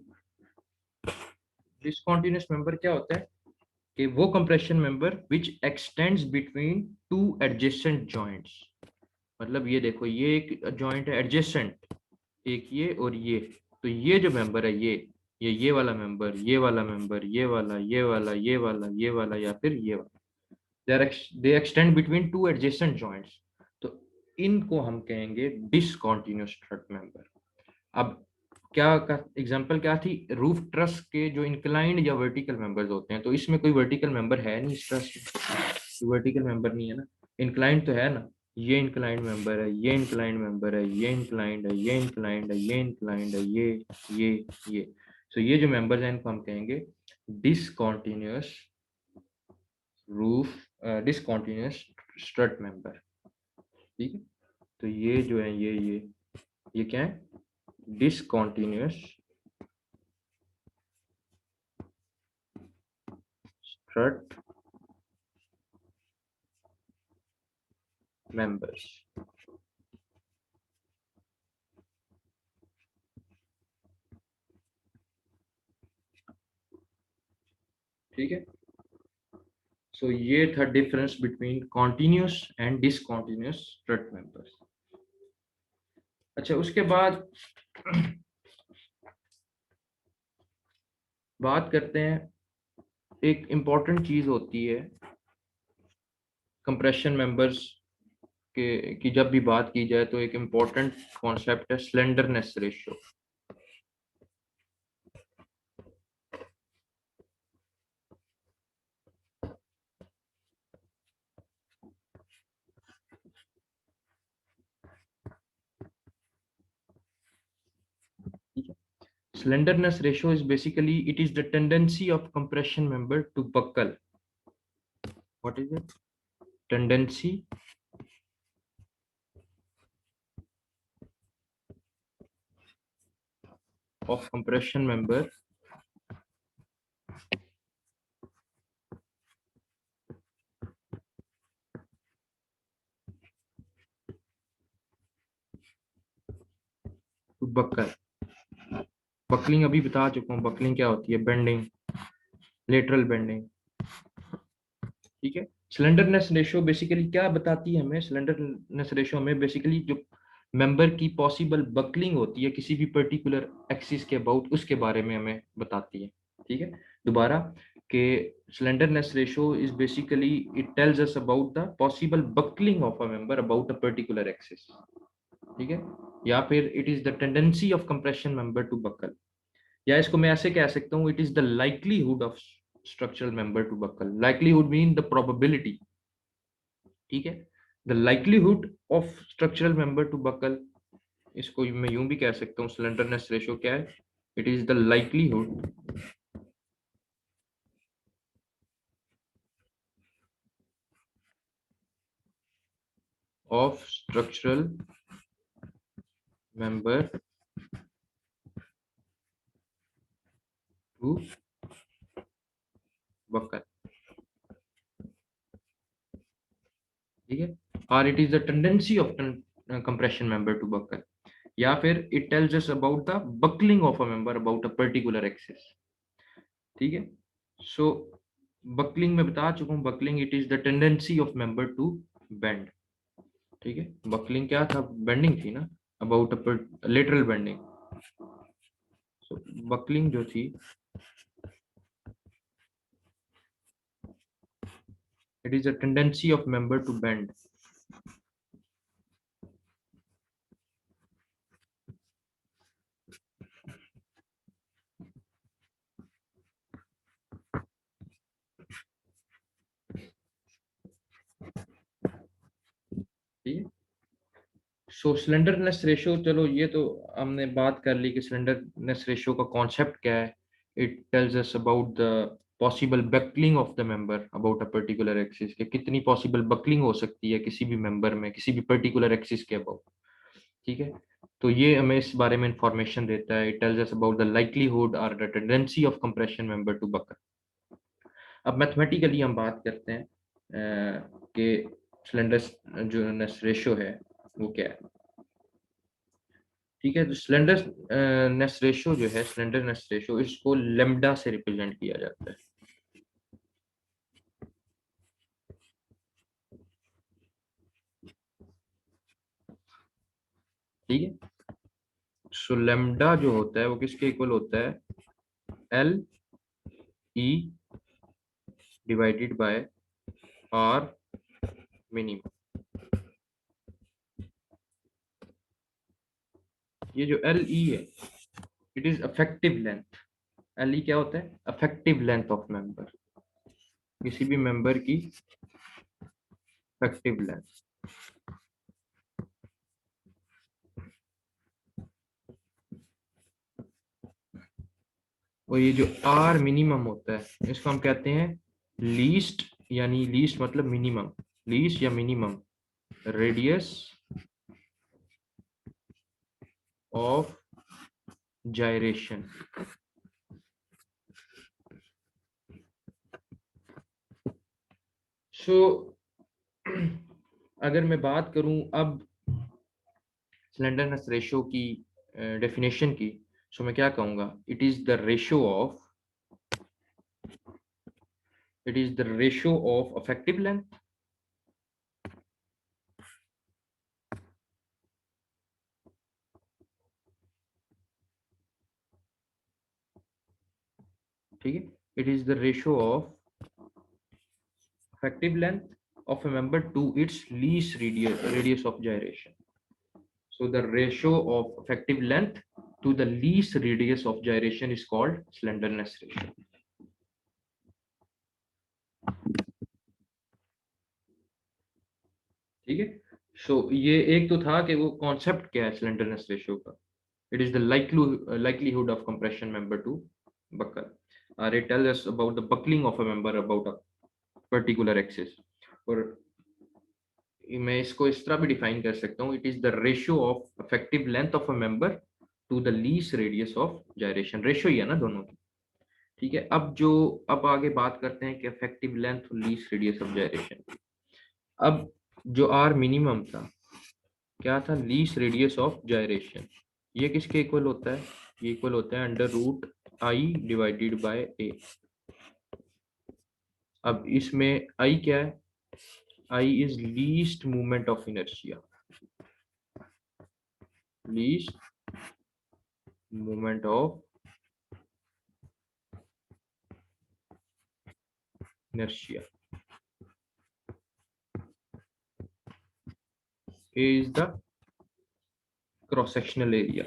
डिसकंटिन्यूअस मेंबर क्या होता है कि वो कंप्रेशन मेंबर विच x tends between two adjacent joints. मतलब ये देखो, ये एक जॉइंट है एडजेसेंट, एक ये और ये। तो ये जो मेंबर है, ये वाला मेंबर, ये वाला मेंबर, ये वाला, ये वाला, ये वाला, ये वाला, या फिर ये वाला, दे extend between two adjacent joints. तो इनको हम कहेंगे डिसकंटिन्यूअस स्ट्रट मेंबर। अब क्या का एग्जांपल क्या थी, रूफ ट्रस के जो इंक्लाइंड या वर्टिकल मेंबर्स होते हैं, तो इसमें कोई वर्टिकल मेंबर है नहीं, इस ट्रस में वर्टिकल मेंबर नहीं है ना, इंक्लाइंड तो है ना। ये इंक्लाइंड मेंबर है, ये इंक्लाइंड मेंबर है, ये इंक्लाइंड है, ये इंक्लाइंड है, ये इंक्लाइंड है, ये सो ये जो मेंबर्स हैं इनको हम कहेंगे discontinuous roof, discontinuous strut member. ठीक है, तो ये जो है ये क्या है, डिसकंटिन्यूअस स्ट्रट मेंबर्स। ठीक है, सो ये था difference between continuous and discontinuous strut members. अच्छा, उसके बाद बात करते हैं, एक इम्पॉर्टेंट चीज होती है कंप्रेशन मेंबर्स के की जब भी बात की जाए, तो एक इम्पॉर्टेंट कॉन्सेप्ट है slenderness ratio. Slenderness ratio is basically, it is the tendency of compression member to buckle. What is it? Tendency of compression member to buckle. Buckling अभी बता चुका हूँ, बकलिंग क्या होती है, बेंडिंग, लेटरल बेंडिंग। ठीक है, स्लेंडरनेस रेशियो बेसिकली क्या बताती है हमें, स्लेंडरनेस रेशियो हमें बेसिकली जो मेंबर की पॉसिबल बकलिंग होती है किसी भी पर्टिकुलर एक्सिस के अबाउट, उसके बारे में हमें बताती है। ठीक है, दोबारा कि slenderness ratio is basically, it tells us about the possible buckling of a member about a particular axis. ठीक है, या फिर it is the tendency of compression member to buckle, या इसको मैं ऐसे कह सकता हूँ, it is the likelihood of structural member to buckle. Likelihood mean the probability. ठीक है, the likelihood of structural member to buckle, इसको मैं यूं भी कह सकता हूँ, स्लेंडरनेस रेशियो क्या है, it is the likelihood of structural member to buckle. ठीक है, और it is the tendency of compression member to buckle, या फिर it tells us about the buckling of a member about a particular axis. ठीक है, सो बकलिंग में बता चुका हूँ, buckling it is the tendency of member to bend. ठीक है, बकलिंग क्या था, बेंडिंग थी ना, about a lateral bending. So buckling जो थी, it is a tendency of member to bend. ठीक है, सो स्लेंडरनेस रेशियो, चलो ये तो हमने बात कर ली कि स्लेंडरनेस रेशियो का कॉन्सेप्ट क्या है। It tells us about the possible buckling of the member about a particular axis, के कितनी पॉसिबल बकलिंग हो सकती है किसी भी मेंबर में किसी भी पर्टिकुलर एक्सिस के अबाउट। ठीक है, तो ये हमें इस बारे में इंफॉर्मेशन देता है, it tells us about the likelihood और the tendency of compression member to buckle. अब मैथमेटिकली हम बात करते हैं कि स्लेंडरनेस रेशियो है वो क्या है। ठीक है, तो स्लेंडरनेस रेशो जो है, स्लेंडरनेस रेशो, इसको लेम्डा से रिप्रेजेंट किया जाता है। ठीक है, सो लेम्डा जो होता है वो किसके इक्वल होता है, L E divided by R minimum. ये जो एल ई है, it is effective length. L E क्या होता है, अफेक्टिव लेंथ ऑफ मेंबर, किसी भी मेंबर की इफेक्टिव लेंथ। और ये जो आर मिनिमम होता है इसको हम कहते हैं लीस्ट, यानी लीस्ट मतलब मिनिमम, लीस्ट या मिनिमम रेडियस ऑफ जायरेशन। सो अगर मैं बात करूं अब स्लेंडरनेस रेशो की डेफिनेशन की, सो मैं क्या कहूंगा, it is the ratio of affective length ठीक है, it is the ratio of effective length of a member to its least radius of gyration. So the ratio of effective length to the least radius of gyration is called slenderness ratio. ठीक है, सो ये एक तो था कि वो कॉन्सेप्ट क्या है स्लेंडरनेस रेशियो का। It is the likelihood of compression member to buckle, or it tells us about the buckling of a member about a particular axis। और मैं इसको इस तरह भी डिफाइन कर सकता हूँ, it is the ratio of effective length of a member to the least radius of gyration. Ratio ही है ना दोनों की। ठीक है, अब आगे बात करते हैं कि इफेक्टिव लेंथ और लीस्ट रेडियस ऑफ जायरेशन। अब जो आर मिनिमम था, क्या था, लीस्ट रेडियस ऑफ जायरेशन। ये किसके इक्वल होता है, ये इक्वल होता है under root I divided by a. अब इसमें आई क्या है, I is least movement of inertia, least movement of inertia. A is the cross sectional area.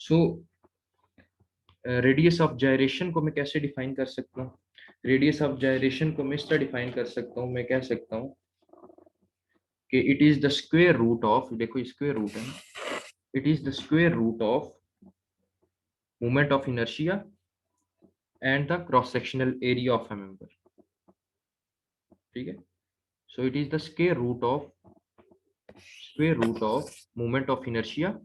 So radius of gyration को मैं कैसे डिफाइन कर सकता हूँ, रेडियस ऑफ जायरेशन को मैं इस तरह डिफाइन कर सकता हूँ, मैं कह सकता हूँ कि it is the square root of, देखो स्क्वायर रूट है, it is the square root of moment of inertia and the cross sectional area of a member. ठीक है, so it is the square root of moment of inertia,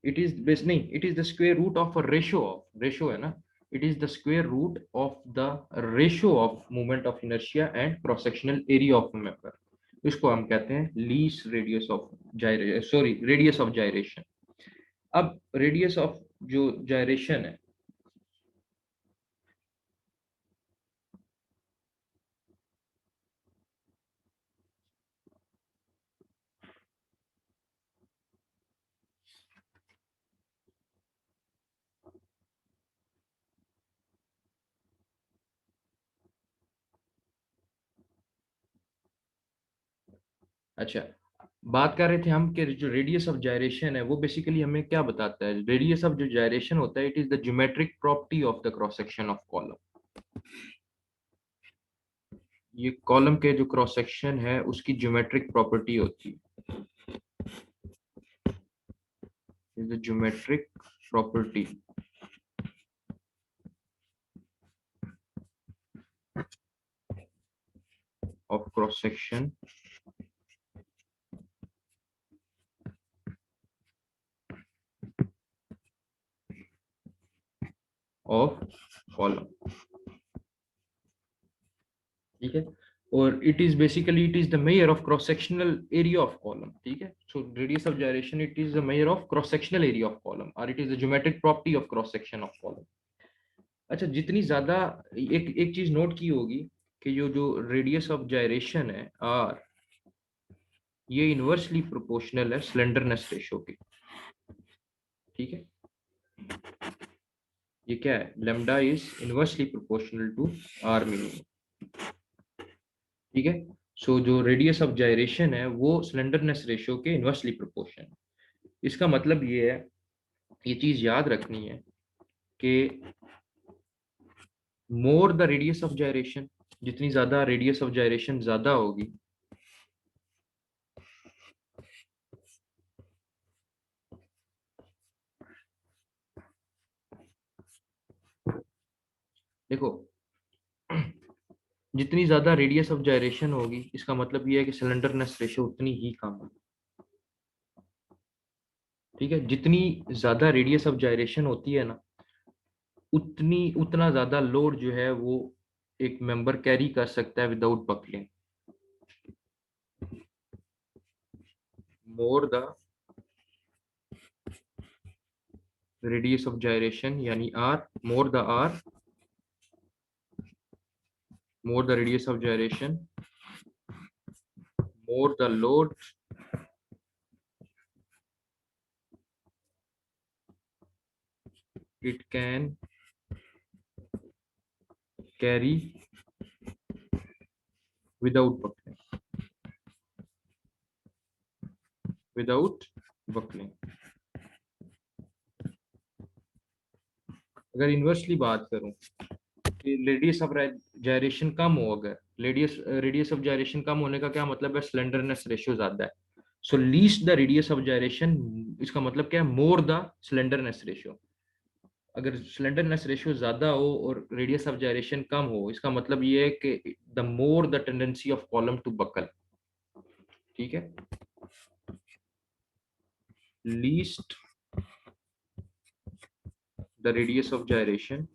it is base नहीं, it is the square root of a ratio of, ratio है ना, it is the square root of the ratio of moment of inertia and cross sectional area of member. इसको हम कहते हैं least radius of radius of gyration. अब रेडियस ऑफ जो जायरेशन है, अच्छा, बात कर रहे थे हम कि जो रेडियस ऑफ जायरेशन है वो बेसिकली हमें क्या बताता है, रेडियस ऑफ जो जायरेशन होता है, it is the geometric property of the cross section of column. ये कॉलम के जो क्रॉस सेक्शन है उसकी ज्योमेट्रिक प्रॉपर्टी होती है, is the geometric property of cross section of column, ठीक है। और it is basically it is the measure of cross sectional area of column, ठीक है। So radius of gyration it is the measure of cross sectional area of column और it is the geometric property of cross section of column. अच्छा, जितनी ज्यादा, एक एक चीज नोट की होगी कि जो रेडियस ऑफ gyration है आर, ये इनवर्सली प्रोपोर्शनल है स्लेंडरनेस रेशियो की, ठीक है। ये क्या है, lambda is inversely proportional to R minimum, ठीक है। सो जो रेडियस ऑफ gyration है वो स्लेंडरनेस रेशियो के इनवर्सली प्रोपोर्शन है। इसका मतलब ये है, ये चीज याद रखनी है कि मोर द रेडियस ऑफ gyration, जितनी ज्यादा रेडियस ऑफ gyration ज्यादा होगी, देखो जितनी ज्यादा रेडियस ऑफ gyration होगी इसका मतलब ये है कि सिलेंडरनेस रेशियो उतनी ही कम है, ठीक है। जितनी ज्यादा रेडियस ऑफ gyration होती है ना, उतना ज्यादा लोड जो है वो एक मेंबर कैरी कर सकता है without buckling. More the radius of gyration यानी R, more the R, more the radius of gyration, more the load, it can carry without buckling, without buckling। अगर इन्वर्सली बात करूं कि रेडियस ऑफ gyration कम हो, अगर रेडियस ऑफ gyration कम होने का क्या मतलब है, स्लेंडरनेस रेशियो ज्यादा है। So least the radius of gyration, इसका मतलब क्या है, मोर द स्लेंडरनेस रेशियो। अगर स्लेंडरनेस रेशियो ज्यादा हो और रेडियस ऑफ gyration कम हो, इसका मतलब ये है कि the more the tendency of column to buckle, ठीक है। Least the radius of gyration,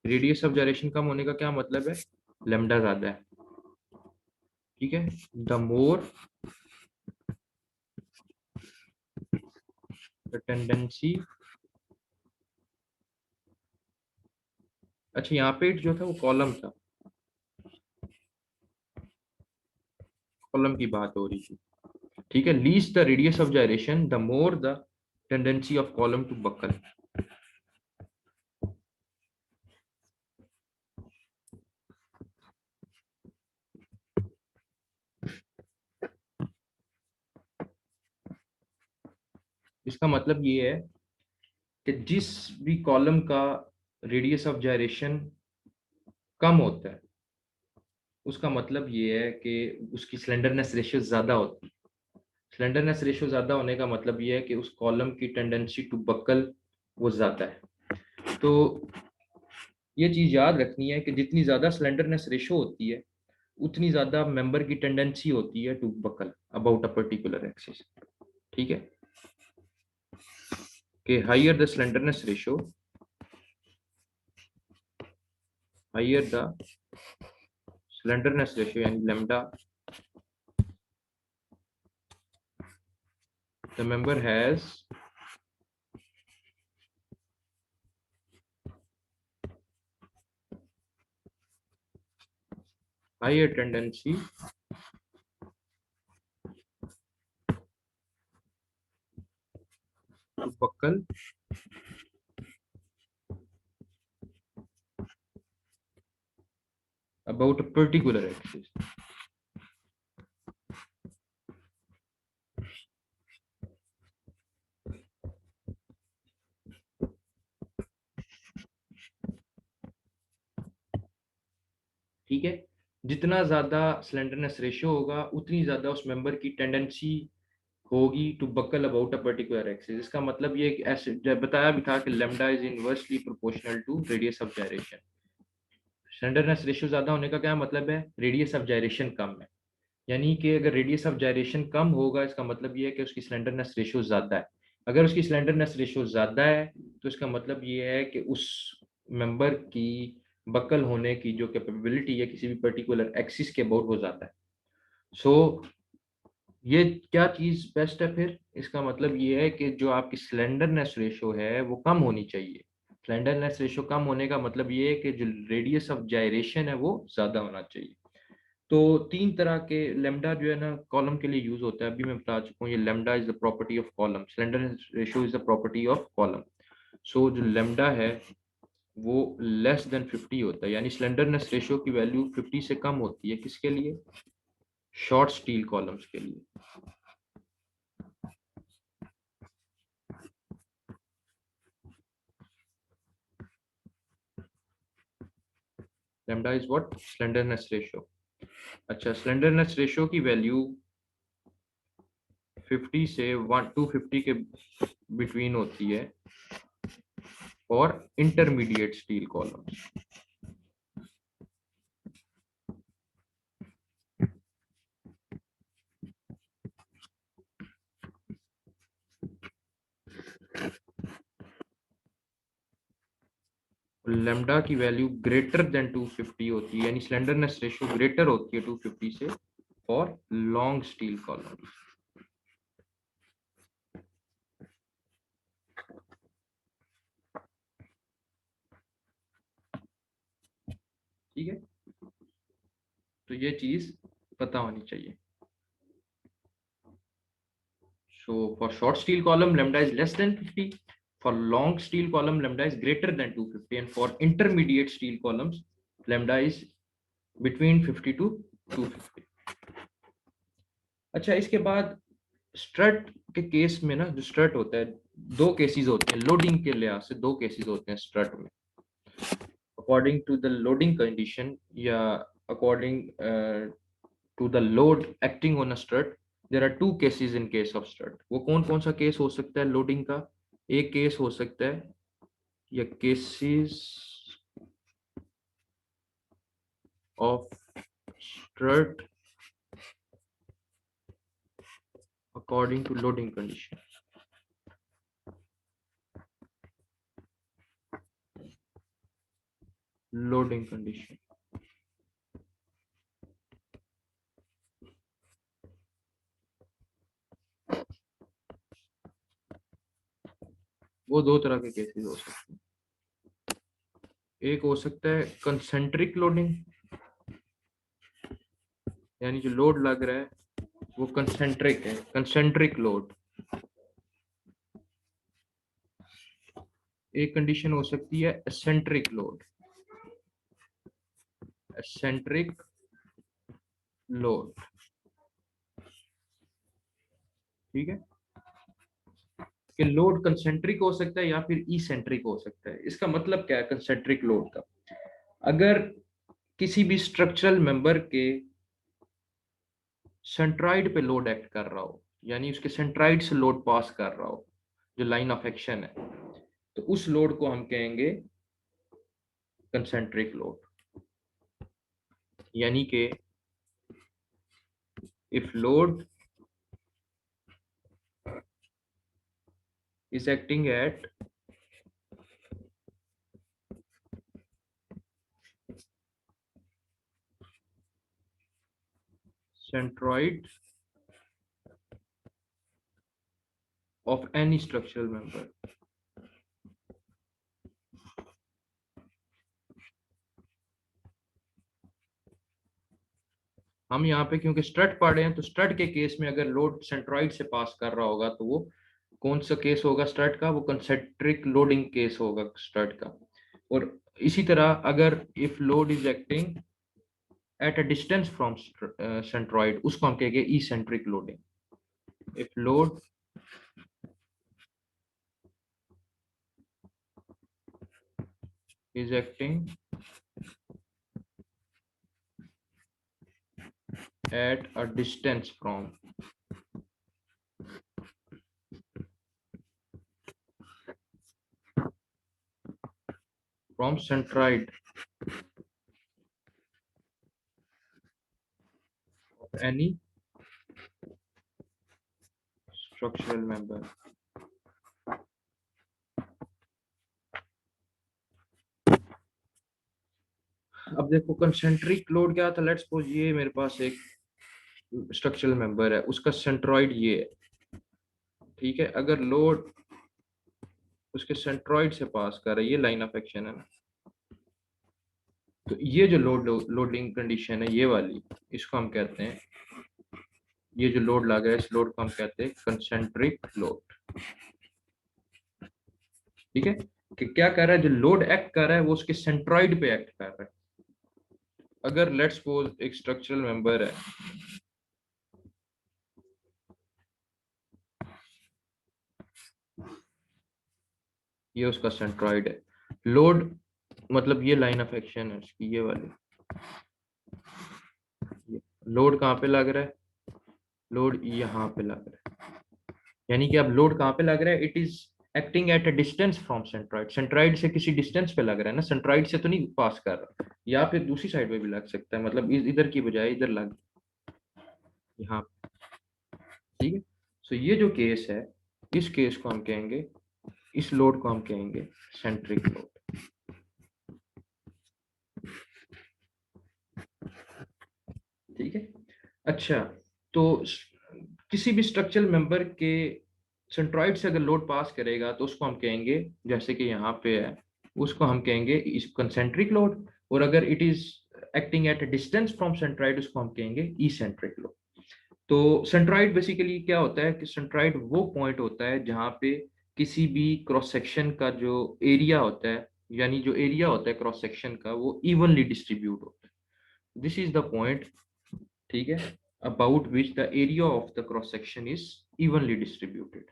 radius of gyration कम होने का क्या मतलब है, लेमडा ज्यादा है, ठीक है। द मोर द टेंडेंसी, अच्छा यहाँ पे जो था वो कॉलम था, कॉलम की बात हो रही थी, ठीक है। Least the radius of gyration the more the tendency of column to buckle. इसका मतलब ये है कि जिस भी कॉलम का रेडियस ऑफ gyration कम होता है, उसका मतलब ये है कि उसकी स्लेंडरनेस रेशियो ज्यादा होती है। स्लेंडरनेस रेशियो ज्यादा होने का मतलब ये है कि उस कॉलम की टेंडेंसी टू बकल वो ज्यादा है। तो ये चीज याद रखनी है कि जितनी ज्यादा स्लेंडरनेस रेशियो होती है, उतनी ज्यादा मेंबर की टेंडेंसी होती है to buckle about a particular axis, ठीक है। कि higher the slenderness ratio, higher the slenderness ratio यानी lambda, the member has higher tendency to buckle about a particular axis। ठीक है, जितना ज्यादा स्लेंडरनेस रेशियो होगा उतनी ज्यादा उस मेंबर की टेंडेंसी होगी to buckle about a particular axis. इसका मतलब ये ऐसे बताया भी था कि lambda is inversely proportional to radius of gyration। Slenderness ratio ज्यादा होने का क्या मतलब है, रेडियस ऑफ gyration कम है, यानी कि अगर रेडियस ऑफ gyration कम होगा इसका मतलब ये है कि उसकी स्लेंडरनेस रेशियो ज्यादा है। अगर उसकी स्लेंडरनेस रेशियो ज़्यादा है तो इसका मतलब ये है कि उस मेंबर की बकल होने की जो कैपेबिलिटी है किसी भी पर्टिकुलर एक्सिस के अबाउट वो ज़्यादा है। सो ये क्या चीज़ बेस्ट है फिर? इसका मतलब ये है कि जो आपकी स्लेंडरनेस रेशियो है वो कम होनी चाहिए। स्लेंडरनेस रेशियो कम होने का मतलब ये है कि जो रेडियस ऑफ जायरेशन है वो ज़्यादा होना चाहिए। तो 3 तरह के लैम्ब्डा जो है ना कॉलम के लिए यूज़ होता है। अभी मैं बता चुका हूँ, ये lambda is the property of column, slenderness ratio is the property of column. So जो लैम्ब्डा है वो लेस देन 50 होता है, यानी स्लेंडरनेस रेशियो की वैल्यू 50 से कम होती है। किसके लिए? शॉर्ट स्टील कॉलम्स के लिए। Lambda is what? Slenderness ratio. अच्छा, स्लेंडरनेस रेशियो की वैल्यू 50 से 250 के बिटवीन होती है और इंटरमीडिएट स्टील कॉलम्स। लैम्डा की वैल्यू ग्रेटर देन 250 होती है, यानी स्लेंडरनेस रेशियो ग्रेटर होती है 250 से फॉर लॉन्ग स्टील कॉलम्स। ठीक है, तो ये चीज पता होनी चाहिए। So for short steel column, lambda is less than 50. For long steel column, lambda is greater than 250. And for intermediate steel columns, lambda is between 50 to 250. अच्छा, इसके बाद स्ट्रट के केस में ना, जो स्ट्रट होता है, दो केसेस होते हैं लोडिंग के लिहाज से। दो केसेस होते हैं स्ट्रट में, according to the loading condition या according to the load acting on a strut. There are two cases in case of strut. वो कौन कौन सा केस हो सकता है लोडिंग का? एक केस हो सकता है या cases of strut according to loading condition. Loading condition, वो दो तरह के केसेस हो सकते हैं। एक हो सकता है कंसेंट्रिक लोडिंग, यानी जो लोड लग रहा है वो कंसेंट्रिक है, कंसेंट्रिक लोड। एक कंडीशन हो सकती है एसेंट्रिक लोड, एसेंट्रिक लोड। ठीक है, कि लोड कंसेंट्रिक हो सकता है या फिर इसेंट्रिक हो सकता है। इसका मतलब क्या है कंसेंट्रिक लोड का? अगर किसी भी स्ट्रक्चरल मेंबर के सेंट्राइड पे लोड एक्ट कर रहा हो, यानी उसके सेंट्राइड से लोड पास कर रहा हो, जो लाइन ऑफ एक्शन है, तो उस लोड को हम कहेंगे कंसेंट्रिक लोड। यानी कि if load is acting at centroid of any structural member। हम यहाँ पे क्योंकि स्ट्रट पढ़ रहे हैं, तो स्ट्रट के केस में अगर लोड सेंट्रॉइड से पास कर रहा होगा तो वो कौन सा केस होगा स्ट्रट का? वो कंसेंट्रिक लोडिंग केस होगा स्ट्रट का। और इसी तरह अगर if load is acting at a distance from centroid, उसको हम कहेंगे eccentric loading. If load is acting at a distance from centroid of any structural member। अब देखो कंसेंट्रिक लोड क्या था, लेट्स सपोज ये मेरे पास एक स्ट्रक्चरल मेंबर है, उसका सेंट्रॉइड ये है, ठीक है। अगर लोड उसके सेंट्रॉइड से पास कर रहा है, ये लाइन ऑफ एक्शन है ना, तो ये जो लोडिंग कंडीशन है ये वाली, इसको हम कहते हैं, ये जो लोड लगा है इस लोड को हम कहते हैं कंसेंट्रिक लोड, ठीक है। कि क्या कर रहा है, जो लोड एक्ट कर रहा है वो उसके सेंट्रॉइड पे एक्ट कर रहा है। अगर लेट्स सपोज एक स्ट्रक्चरल मेंबर है, ये उसका सेंट्रॉइड है, लोड मतलब ये लाइन ऑफ एक्शन है उसकी, ये वाली, लोड कहाँ पे लग रहा है, लोड यहाँ पे लग रहा है, यानी कि अब लोड कहाँ पे लग रहा है, it is acting at a distance from centroid, centroid से किसी डिस्टेंस पे लग रहा है ना, सेंट्रॉइड से तो नहीं पास कर रहा, या फिर दूसरी साइड पे भी लग सकता है, मतलब इधर की बजाय इधर लग, यहाँ, ठीक है। सो ये जो केस है, इस केस को हम कहेंगे, इस लोड को हम कहेंगे सेंट्रिक लोड, ठीक है। अच्छा, तो किसी भी स्ट्रक्चरल मेंबर के सेंट्रॉइड से अगर लोड पास करेगा तो उसको हम कहेंगे, जैसे कि यहाँ पे है, उसको हम कहेंगे इस कंसेंट्रिक लोड, और अगर it is acting at a distance from centroid उसको हम कहेंगे इसेंट्रिक लोड। तो सेंट्रॉइड बेसिकली क्या होता है कि सेंट्रॉइड वो पॉइंट होता है जहाँ पे किसी भी क्रॉस सेक्शन का जो एरिया होता है, यानी जो एरिया होता है क्रॉस सेक्शन का वो इवनली डिस्ट्रीब्यूट होता है, दिस इज द पॉइंट, ठीक है, about which the area of the cross section is evenly distributed,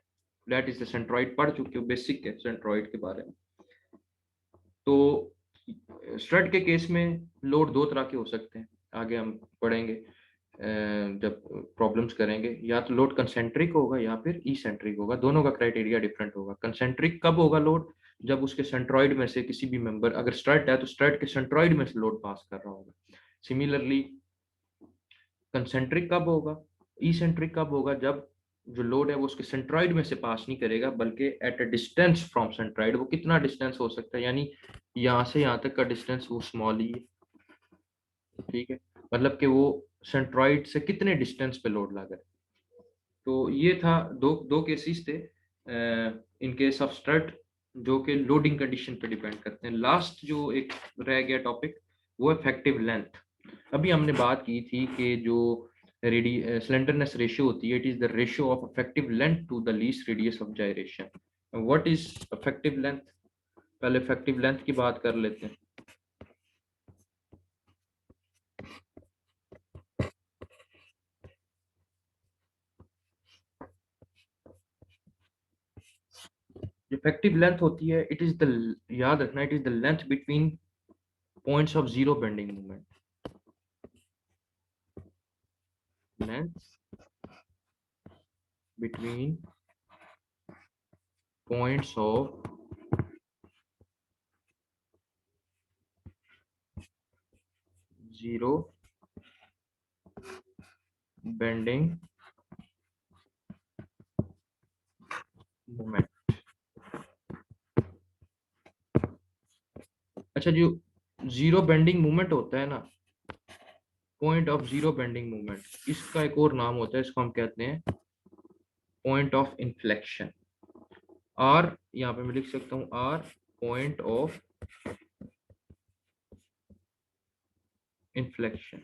that is the centroid. पढ़ चुके हो, बेसिक है सेंट्रॉइड के बारे में। तो स्ट्रट के केस में लोड दो तरह के हो सकते हैं, आगे हम पढ़ेंगे जब प्रॉब्लम्स करेंगे, या तो लोड कंसेंट्रिक होगा या फिर इसेंट्रिक होगा, दोनों का क्राइटेरिया डिफरेंट होगा। कंसेंट्रिक कब होगा लोड, जब उसके सेंट्रॉइड में से किसी भी मेंबर, अगर स्ट्रट है तो स्ट्रट के सेंट्रॉइड में से लोड पास कर रहा होगा। सिमिलरली कंसेंट्रिक कब होगा, इसेंट्रिक कब होगा, जब जो लोड है वो उसके सेंट्रॉइड में से पास नहीं करेगा बल्कि at a distance from centroid, वो कितना डिस्टेंस हो सकता है, यानी यहाँ से यहाँ तक का डिस्टेंस वो स्मॉल ही है, ठीक है, मतलब कि वो सेंट्रॉइड से कितने डिस्टेंस पे लोड लगा है। तो ये था, दो दो केसेस थे इन केस ऑफ स्ट्रट, जो कि लोडिंग कंडीशन पे डिपेंड करते हैं। लास्ट जो एक रह गया टॉपिक वो इफेक्टिव लेंथ। अभी हमने बात की थी कि जो स्लेंडरनेस रेशियो होती है, it is the ratio of effective length to the least radius of gyration. What is effective length, पहले इफेक्टिव लेंथ की बात कर लेते हैं। इफेक्टिव लेंथ होती है, इट इज द, याद रखना, it is the length between points of zero bending moment, length between points of zero bending moment। अच्छा, जो जीरो बेंडिंग मूवमेंट होता है ना, point of zero bending movement, इसका एक और नाम होता है, इसको हम कहते हैं पॉइंट ऑफ इन्फ्लेक्शन। आर यहाँ पे मैं लिख सकता हूँ, or point of inflection.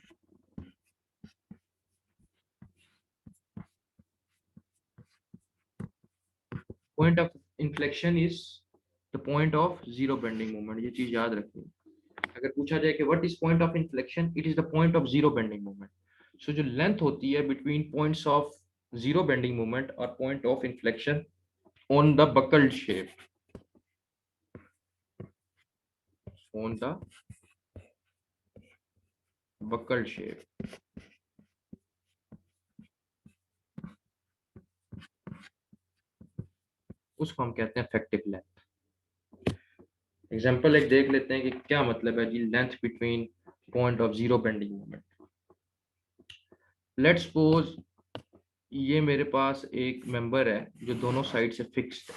Point of inflection is the point of zero bending movement, ये चीज याद रखनी। अगर पूछा जाए कि what is point of inflection, it is the point of zero bending movement. So जो लेंथ होती है between points of zero bending movement और point of inflection on the buckled shape, on the buckled shape, उसको हम कहते हैं इफेक्टिव लेंथ। एग्जांपल एक देख लेते हैं कि क्या मतलब है जी length between point of zero bending moment. Let's suppose ये मेरे पास एक मेंबर है जो दोनों साइड से फिक्स्ड है,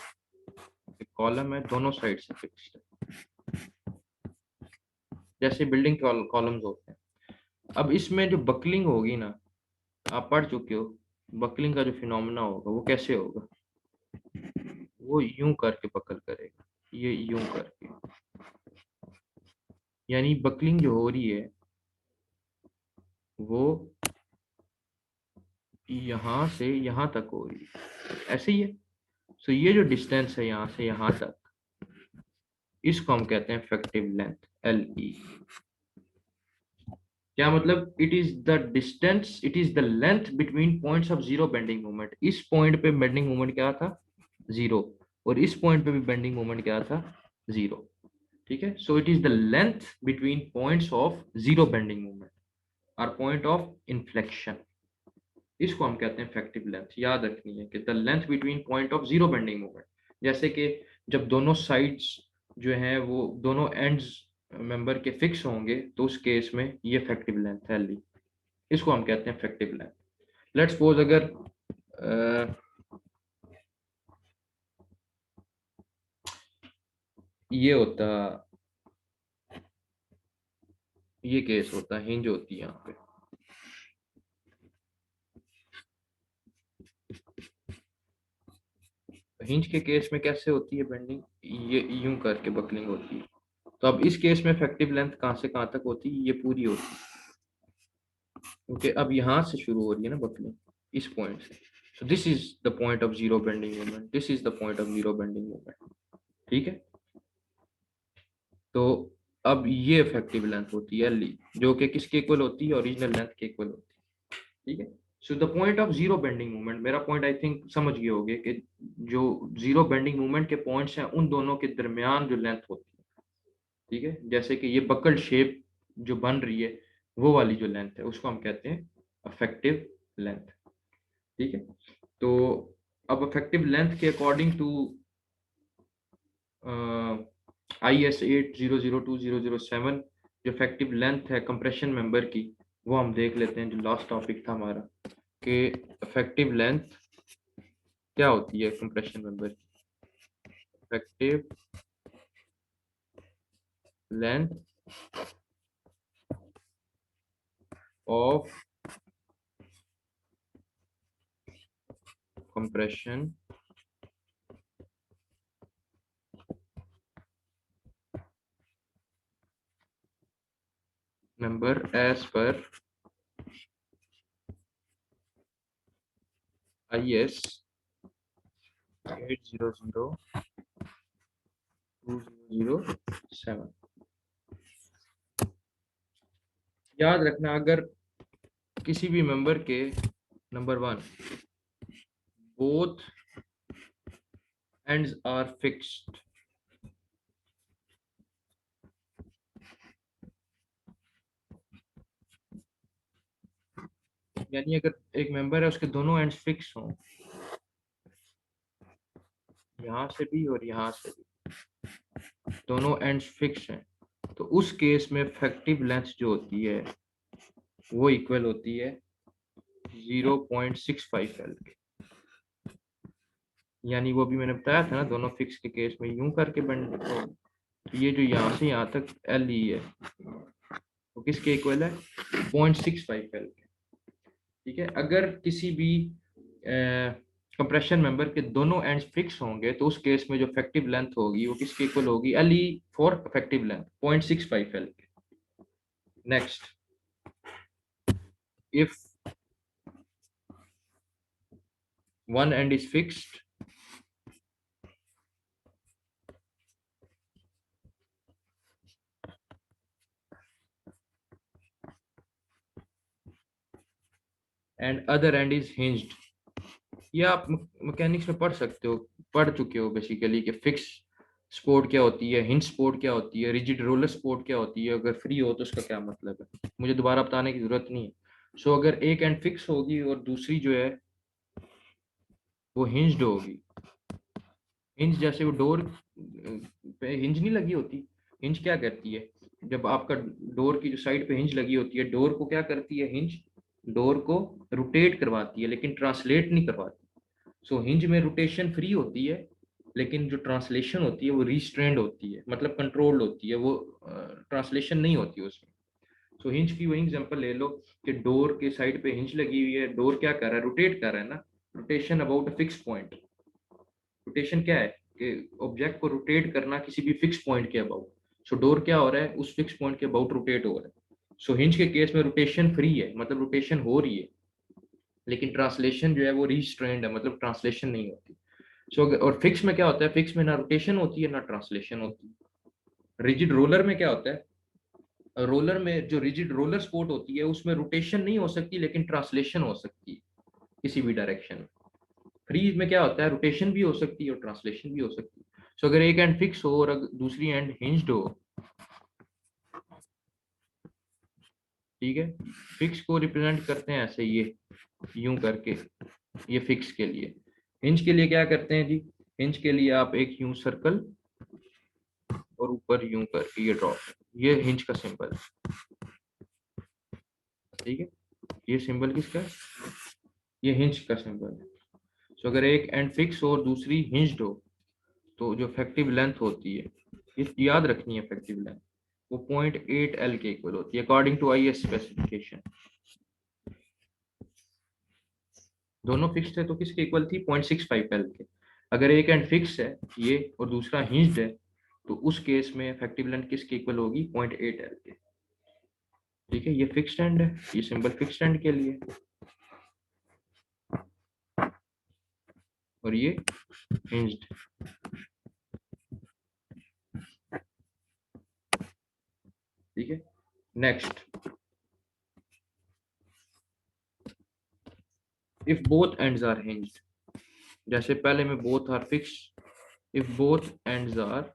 एक कॉलम है दोनों साइड से फिक्स्ड है, जैसे बिल्डिंग कॉलम्स होते हैं। अब इसमें जो बकलिंग होगी ना, आप पढ़ चुके हो, बकलिंग का जो फिनोमेना होगा वो कैसे होगा, वो यूं करके बकल करेगा, ये यूं करके, यानी बकलिंग जो हो रही है वो यहाँ से यहाँ तक हो रही है, ऐसे ही है। सो ये जो डिस्टेंस है यहाँ से यहाँ तक, इसको हम कहते हैं इफेक्टिव लेंथ, एल ई। क्या मतलब, it is the distance, it is the length between points of zero bending moment. इस पॉइंट पे बेंडिंग मोमेंट क्या था, जीरो, और इस पॉइंट पे भी बेंडिंग मोमेंट क्या था, जीरो। ठीक है, so it is the length between points of zero bending moment और पॉइंट ऑफ इन्फ्लेक्शन। इसको हम कहते हैं इफेक्टिव लेंथ। याद रखनी है कि the length between point of zero bending moment, जैसे कि जब दोनों साइड्स जो हैं वो दोनों एंड्स मेंबर के फिक्स होंगे तो उस केस में ये इफेक्टिव लेंथ है ली, इसको हम कहते हैं इफेक्टिव लेंथ। लेट्स सपोज अगर ये होता, ये केस होता, हिंज होती है यहाँ पे, हिंज के केस में कैसे होती है बेंडिंग, ये यूं करके बकलिंग होती है। तो अब इस केस में इफेक्टिव लेंथ कहाँ से कहाँ तक होती है, ये पूरी होती है, क्योंकि अब यहाँ से शुरू हो रही है ना बकलिंग, इस पॉइंट से। So this is the point of zero bending moment, this is the point of zero bending moment. ठीक है, तो अब ये इफेक्टिव लेंथ होती है एल, जो कि किसके इक्वल होती है, ओरिजिनल लेंथ के इक्वल होती है। ठीक है, so the point of zero bending moment, मेरा पॉइंट आई थिंक समझ गए होगे कि जो जीरो बेंडिंग मोमेंट के पॉइंट्स हैं उन दोनों के दरमियान जो लेंथ होती है। ठीक है, जैसे कि ये बकल शेप जो बन रही है, वो वाली जो लेंथ है उसको हम कहते हैं इफेक्टिव लेंथ। ठीक है, तो अब इफेक्टिव लेंथ के अकॉर्डिंग टू IS 8002007 जो इफेक्टिव लेंथ है कंप्रेशन मेंबर की, वो हम देख लेते हैं, जो लास्ट टॉपिक था हमारा, कि इफेक्टिव लेंथ क्या होती है कंप्रेशन मेंबर की। Effective length of compression member as per IS 8002007। याद रखना, अगर किसी भी मेंबर के, number 1, both ends are fixed, यानी अगर एक मेंबर है उसके दोनों एंड्स फिक्स हों, यहाँ से भी और यहाँ से भी दोनों एंड्स फिक्स हैं, तो उस केस में इफेक्टिव लेंथ जो होती है वो इक्वल होती है 0.65 एल के। यानी वो भी मैंने बताया था ना, दोनों फिक्स के केस में यूं करके बन, तो ये जो यहाँ से यहाँ तक एल ई है वो किसके इक्वल है, 0.65 एल के। ठीक है, अगर किसी भी कंप्रेशन मेंबर के दोनों एंड्स फिक्स होंगे तो उस केस में जो इफेक्टिव लेंथ होगी वो किसके इक्वल होगी, L E for effective length 0.65 L के। Next, if one end is fixed and other end is hinged, ये आप मैकेनिक्स में पढ़ सकते हो, पढ़ चुके हो बेसिकली कि फिक्स सपोर्ट क्या होती है, हिंज सपोर्ट क्या होती है, रिजिड रोलर सपोर्ट क्या होती है, अगर फ्री हो तो उसका क्या मतलब है, मुझे दोबारा बताने की जरूरत नहीं है। सो अगर एक एंड फिक्स होगी और दूसरी जो है वो हिंज्ड होगी, हिंज जैसे वो डोर पे हिंज नहीं लगी होती, हिंज क्या करती है, जब आपका डोर की जो साइड पे हिंज लगी होती है, डोर को क्या करती है हिंज, डोर को रोटेट करवाती है लेकिन ट्रांसलेट नहीं करवाती। सो हिंज में रोटेशन फ्री होती है लेकिन जो ट्रांसलेशन होती है वो रिस्ट्रेंड होती है, मतलब कंट्रोल्ड होती है, वो ट्रांसलेशन नहीं होती उसमें। तो हिंज की वही एग्जांपल ले लो कि डोर के साइड पे हिंज लगी हुई है, डोर क्या कर रहा है, रोटेट कर रहा है ना, rotation about a fix point. Rotation क्या है कि ऑब्जेक्ट को रोटेट करना किसी भी फिक्स पॉइंट के अबाउट। सो डोर क्या हो रहा है, उस फिक्स पॉइंट के अबाउट रोटेट हो रहा है। सो हिंज के केस में रोटेशन फ्री है, मतलब रोटेशन हो रही है, लेकिन ट्रांसलेशन जो है वो रिस्ट्रेंड है, मतलब ट्रांसलेशन नहीं होती। सो और फिक्स में क्या होता है, फिक्स में ना रोटेशन होती है ना ट्रांसलेशन होती है। रिजिड रोलर में क्या होता है, रोलर में जो रिजिड रोलर स्पोर्ट होती है उसमें रोटेशन नहीं हो सकती लेकिन ट्रांसलेशन हो सकती है किसी भी डायरेक्शन में। फ्रीज में क्या होता है, रोटेशन भी हो सकती है और ट्रांसलेशन भी हो सकती है। सो अगर एक एंड फिक्स हो और अगर दूसरी एंड हिंज्ड हो, ठीक है, फिक्स को रिप्रेजेंट करते हैं ऐसे, ये यूं करके, ये फिक्स के लिए। हिंज के लिए क्या करते हैं जी, हिंज के लिए आप एक यूं सर्कल और ऊपर यूं करके ये ड्रॉ, ये हिंज का सिंबल है, ठीक है। ये सिंबल किसका है, ये हिंज का सिंबल है। सो अगर एक एंड फिक्स हो और दूसरी हिंज्ड हो, तो जो इफेक्टिव लेंथ होती है, ये याद रखनी है, इफेक्टिव लेंथ वो 0.8 L के इक्वल होती है अकॉर्डिंग टू IS स्पेसिफिकेशन। दोनों फिक्स्ड है तो किसके इक्वल थी, 0.65 L के। अगर एक एंड फिक्स है ये और दूसरा हिंज्ड है, तो उस केस में इफेक्टिव लेंथ किसके इक्वल होगी, 0.8 L के। ठीक है, ये फिक्स्ड एंड है, ये सिंबल फिक्स्ड एंड के लिए, और ये हिंज्ड। ठीक है, next, if both ends are hinged, जैसे पहले में both are fix, if both ends are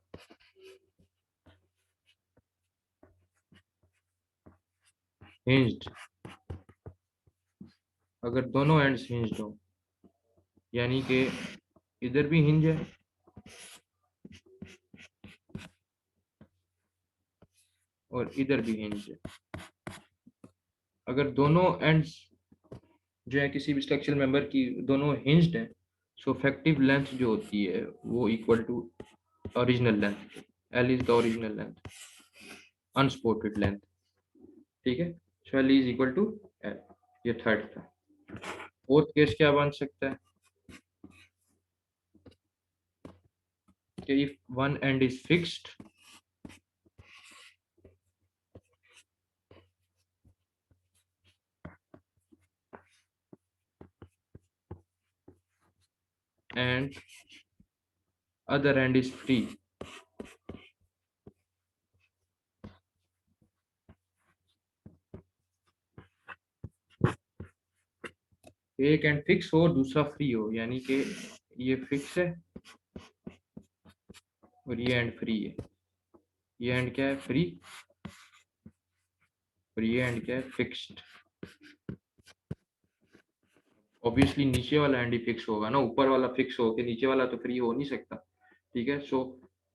hinged, अगर दोनों एंड्स हिंज्ड हो, यानी कि इधर भी हिंज है और इधर भी हिंज है, अगर दोनों एंड्स जो है किसी भी स्ट्रक्चरल मेंबर की दोनों हिंज्ड है, सो इफेक्टिव लेंथ जो होती है वो equal to original length, L is the original length, unsupported length. ठीक है, so L is equal to L। ये थर्ड था। फोर्थ केस क्या बन सकता है कि if one end is fixed and other end is free, एक एंड फिक्स हो और दूसरा फ्री हो, यानी कि ये फिक्स है और ये एंड फ्री है, ये एंड क्या है, फ्री, और ये एंड क्या है, फिक्स्ड। ऑब्वियसली नीचे वाला एंड ही फिक्स होगा ना, ऊपर वाला फिक्स हो के नीचे वाला तो फ्री हो नहीं सकता। ठीक है, सो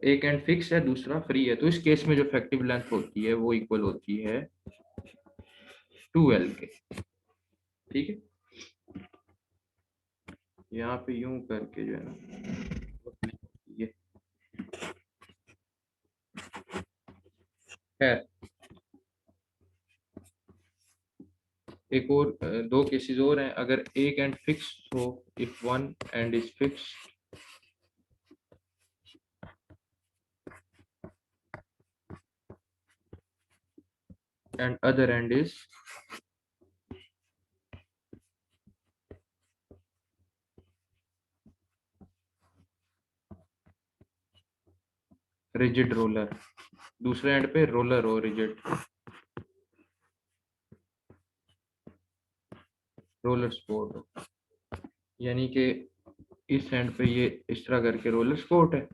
एक एंड फिक्स है दूसरा फ्री है, तो इस केस में जो इफेक्टिव लेंथ होती है वो इक्वल होती है 2L के। ठीक है, यहाँ पे यूं करके जो है ना, ये है। एक और दो केसेस और हैं, अगर एक एंड फिक्स हो, if one end is fix and other and is rigid roller, दूसरे एंड पे रोलर हो रिजिड, रोलर स्पोर्ट हो, यानी कि इस एंड पे ये इस तरह करके रोलर स्पोर्ट है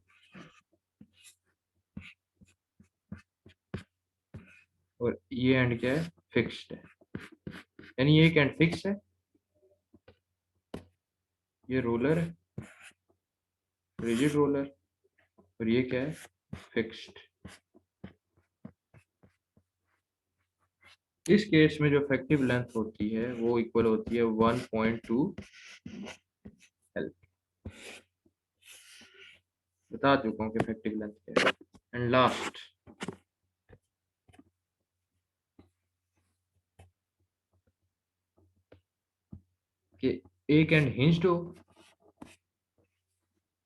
और ये एंड क्या है, फिक्स्ड है, यानी ये एक एंड फिक्स है, ये रोलर है, रिजिड रोलर, और ये क्या है, फिक्स्ड। इस केस में जो इफेक्टिव लेंथ होती है वो इक्वल होती है 1.2 L। बता चुका हूँ कि इफेक्टिव लेंथ क्या है। एंड लास्ट कि एक एंड हिंज्ड हो,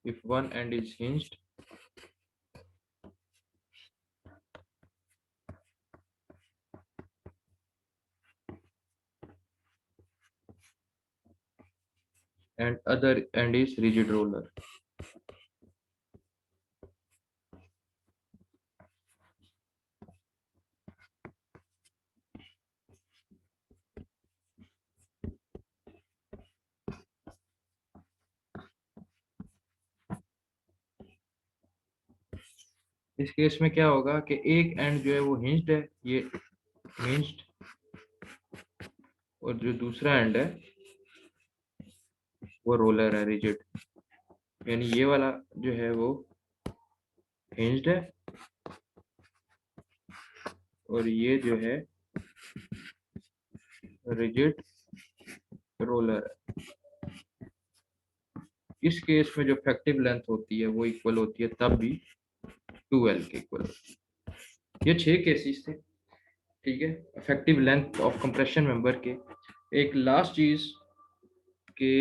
if one end is hinged and other end is rigid roller. इस केस में क्या होगा कि एक एंड जो है वो हिंज्ड है, ये हिंज्ड, और जो दूसरा एंड है वो रोलर है, रिजिड। यानी ये वाला जो है वो हिंज्ड है और ये जो है रिजिड रोलर है। इस केस में जो इफेक्टिव लेंथ होती है वो इक्वल होती है तब भी 2L के इक्वल। ये 6 केसेस थे, ठीक है, effective length of compression member के। एक लास्ट चीज के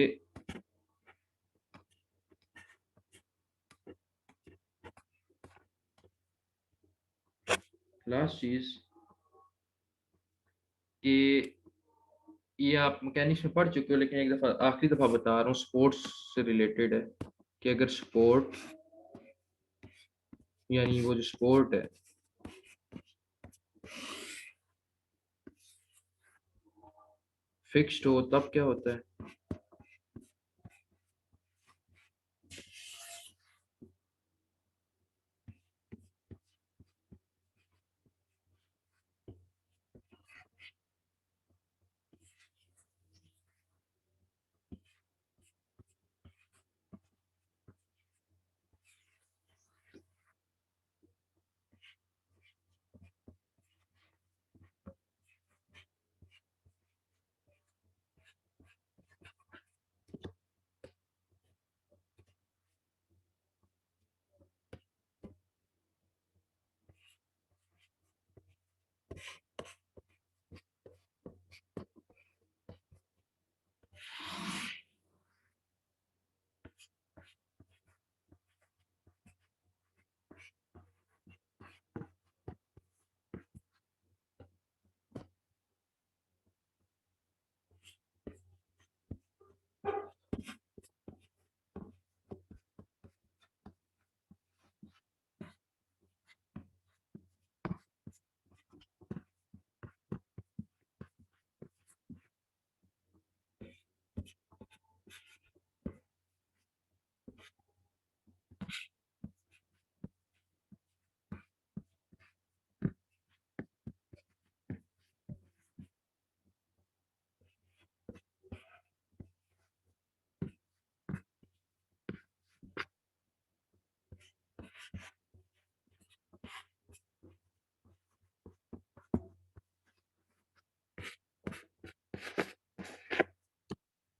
लास्ट चीज कि ये आप मैकेनिक्स में पढ़ चुके हो, लेकिन एक दफा आखिरी दफा बता रहा हूँ, स्पोर्ट्स से रिलेटेड है कि अगर स्पोर्ट यानी वो जो स्पोर्ट है फिक्स्ड हो तब क्या होता है।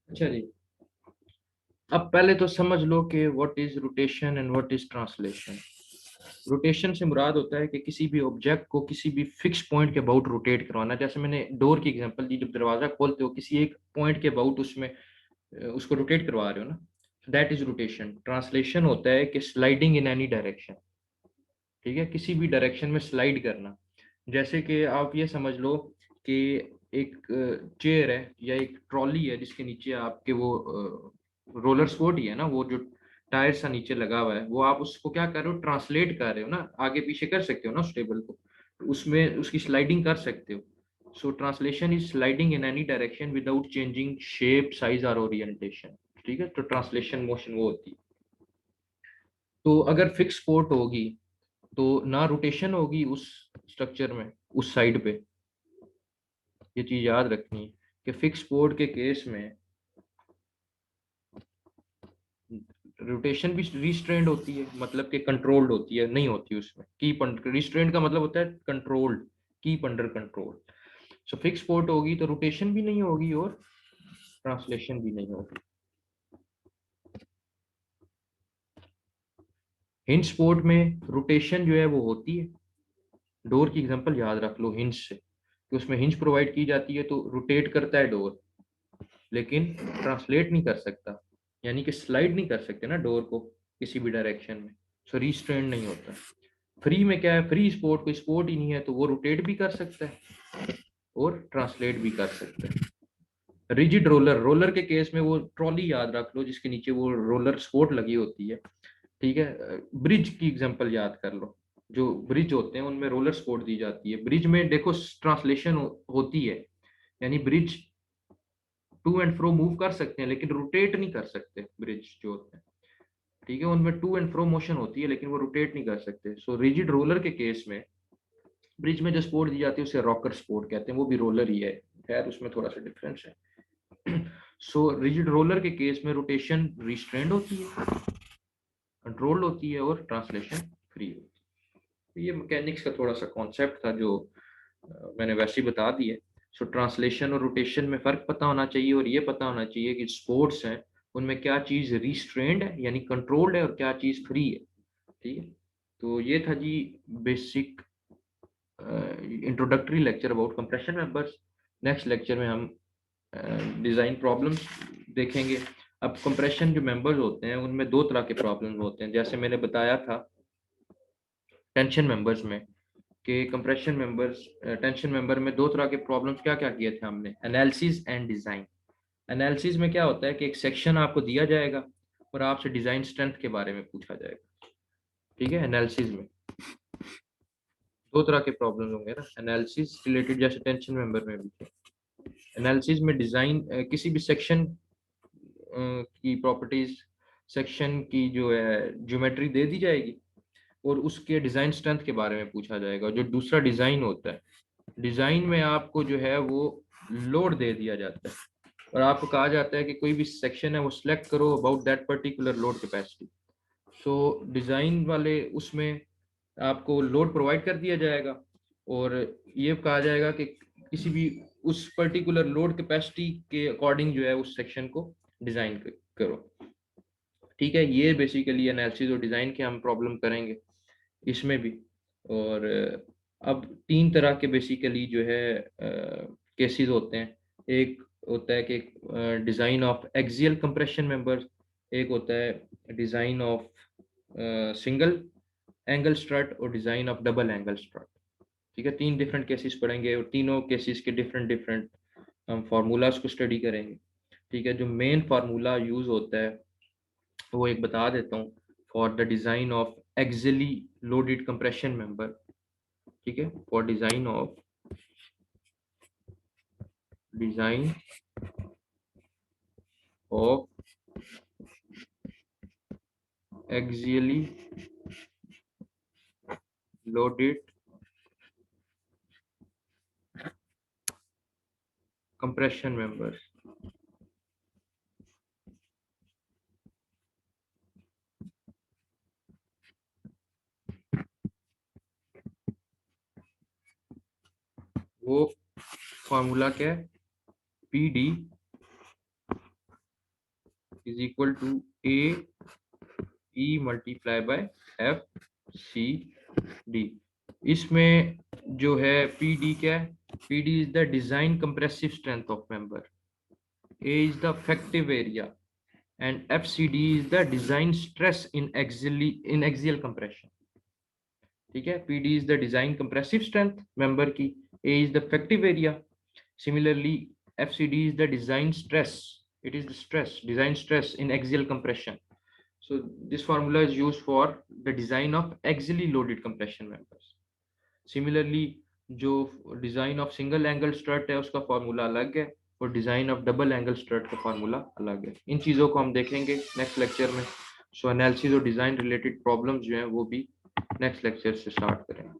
अच्छा जी, अब पहले तो समझ लो कि what is rotation and what is translation. Rotation से मुराद होता है कि किसी भी ऑब्जेक्ट को किसी भी फिक्स पॉइंट के अबाउट रोटेट करवाना। जैसे मैंने डोर की एग्जांपल दी, जब दरवाजा खोलते हो किसी एक पॉइंट के अबाउट उसमें उसको रोटेट करवा रहे हो ना, दैट इज रोटेशन। ट्रांसलेशन होता है कि स्लाइडिंग इन एनी डायरेक्शन, ठीक है, किसी भी डायरेक्शन में स्लाइड करना। जैसे कि आप ये समझ लो कि एक चेयर है या एक ट्रॉली है जिसके नीचे आपके वो रोलर स्पोर्ट ही है ना, वो जो टायर सा नीचे लगा हुआ है, वो आप उसको क्या कर रहे हो, ट्रांसलेट कर रहे हो ना, आगे पीछे कर सकते हो ना उस टेबल को, तो उसमें उसकी स्लाइडिंग कर सकते हो। So translation is sliding in any direction without changing shape, size और ओरिएंटेशन, ठीक है। तो ट्रांसलेशन मोशन वो होती है। तो अगर फिक्स पोर्ट होगी तो ना रोटेशन होगी उस स्ट्रक्चर में, उस साइड पे। ये चीज याद रखनी है कि फिक्स पोर्ट के केस में रोटेशन भी रिस्ट्रेंड होती है, मतलब कि कंट्रोल्ड होती है, नहीं होती उसमें कीप अंडर। रिस्ट्रेंड का मतलब होता है controlled, keep under control. So fix port होगी तो रोटेशन भी नहीं होगी और ट्रांसलेशन भी नहीं होगी। हिंज स्पोर्ट में रोटेशन जो है वो होती है। डोर की एग्जांपल याद रख लो हिंज से, कि उसमें हिंज प्रोवाइड की जाती है तो रोटेट करता है डोर, लेकिन ट्रांसलेट नहीं कर सकता, यानी कि स्लाइड नहीं कर सकते ना डोर को किसी भी डायरेक्शन में, सो रिस्ट्रेंड नहीं होता। फ्री में क्या है, फ्री स्पोर्ट कोई स्पोर्ट ही नहीं है, तो वो रोटेट भी कर सकता है और ट्रांसलेट भी कर सकता है। रिजिड रोलर, रोलर के केस में वो ट्रॉली याद रख लो जिसके नीचे वो रोलर सपोर्ट लगी होती है, ठीक है। ब्रिज की एग्जांपल याद कर लो, जो ब्रिज होते हैं उनमें रोलर सपोर्ट दी जाती है। ब्रिज में देखो ट्रांसलेशन होती है, यानी bridge to and fro move कर सकते हैं लेकिन रोटेट नहीं कर सकते। ब्रिज जो होते हैं, ठीक है, उनमें टू एंड फ्रो मोशन होती है लेकिन वो रोटेट नहीं कर सकते। सो रिजिड रोलर के केस में ब्रिज में जो सपोर्ट दी जाती है उसे रॉकर सपोर्ट कहते हैं, वो भी रोलर ही है, खैर उसमें थोड़ा सा डिफरेंस है। सो रिजिड रोलर के केस में रोटेशन रिस्ट्रेंड होती है, कंट्रोल्ड होती है और ट्रांसलेशन फ्री होती है। तो ये मैकेनिक्स का थोड़ा सा कॉन्सेप्ट था जो मैंने वैसे ही बता दिए। सो ट्रांसलेशन और रोटेशन में फ़र्क पता होना चाहिए, और ये पता होना चाहिए कि स्पोर्ट्स हैं उनमें क्या चीज़ रिस्ट्रेंड है यानी कंट्रोल्ड है और क्या चीज़ फ्री है, ठीक है। तो ये था जी basic introductory lecture about compression members. Next lecture में हम डिज़ाइन प्रॉब्लम्स देखेंगे। अब कंप्रेशन जो मेंबर्स होते हैं उनमें दो तरह के प्रॉब्लम्स होते हैं, जैसे मैंने बताया था टेंशन मेंबर्स में, कि कंप्रेशन मेंबर्स टेंशन मेंबर में दो तरह के प्रॉब्लम्स क्या क्या किए थे हमने, एनालिसिस एंड डिज़ाइन। एनालिसिस में क्या होता है कि एक सेक्शन आपको दिया जाएगा और आपसे डिज़ाइन स्ट्रेंथ के बारे में पूछा जाएगा, ठीक है। एनालिसिस में दो तरह के प्रॉब्लम होंगे ना, एनालिसिस रिलेटेड, जैसे टेंशन मेंबर में भी थे। एनालिसिस में डिज़ाइन किसी भी सेक्शन की प्रॉपर्टीज, सेक्शन की जो है ज्योमेट्री दे दी जाएगी और उसके डिज़ाइन स्ट्रेंथ के बारे में पूछा जाएगा। जो दूसरा डिज़ाइन होता है, डिज़ाइन में आपको जो है वो लोड दे दिया जाता है और आपको कहा जाता है कि कोई भी सेक्शन है वो सिलेक्ट करो about that particular load capacity. So design वाले उसमें आपको लोड प्रोवाइड कर दिया जाएगा और ये कहा जाएगा कि किसी भी उस पर्टिकुलर लोड कैपेसिटी के अकॉर्डिंग जो है उस सेक्शन को डिज़ाइन करो, ठीक है। ये बेसिकली एनालिसिस और डिज़ाइन के हम प्रॉब्लम करेंगे इसमें भी। और अब तीन तरह के बेसिकली जो है केसेस होते हैं। एक होता है कि design of axial compression members, एक होता है design of single angle strut और design of double angle strut, ठीक है। तीन डिफरेंट केसेस पढ़ेंगे और तीनों केसेस के डिफरेंट डिफरेंट हम फार्मूलाज को स्टडी करेंगे, ठीक है। जो मेन फार्मूला यूज़ होता है वो एक बता देता हूँ, for the design of axially loaded compression member, ठीक है। For design of axially loaded compression member. वो फार्मूला क्या है, P D is equal to A E multiply by F C D. इसमें जो है पी डी क्या है, P D is the design compressive strength of member, A is the effective area and FCD is the design stress in axial compression, ठीक है। PD is the design compressive strength member की, A is the effective area, similarly FCD is the design stress, it is the stress, design stress in axial compression. So this formula is used for the design of axially loaded compression members. Similarly जो design of single angle strut है उसका फॉर्मूला अलग है और design of double angle strut का फॉर्मूला अलग है। इन चीज़ों को हम देखेंगे नेक्स्ट लेक्चर में। सो एनालिसिस और डिजाइन रिलेटेड प्रॉब्लम्स जो हैं वो भी नेक्स्ट लेक्चर से स्टार्ट करेंगे।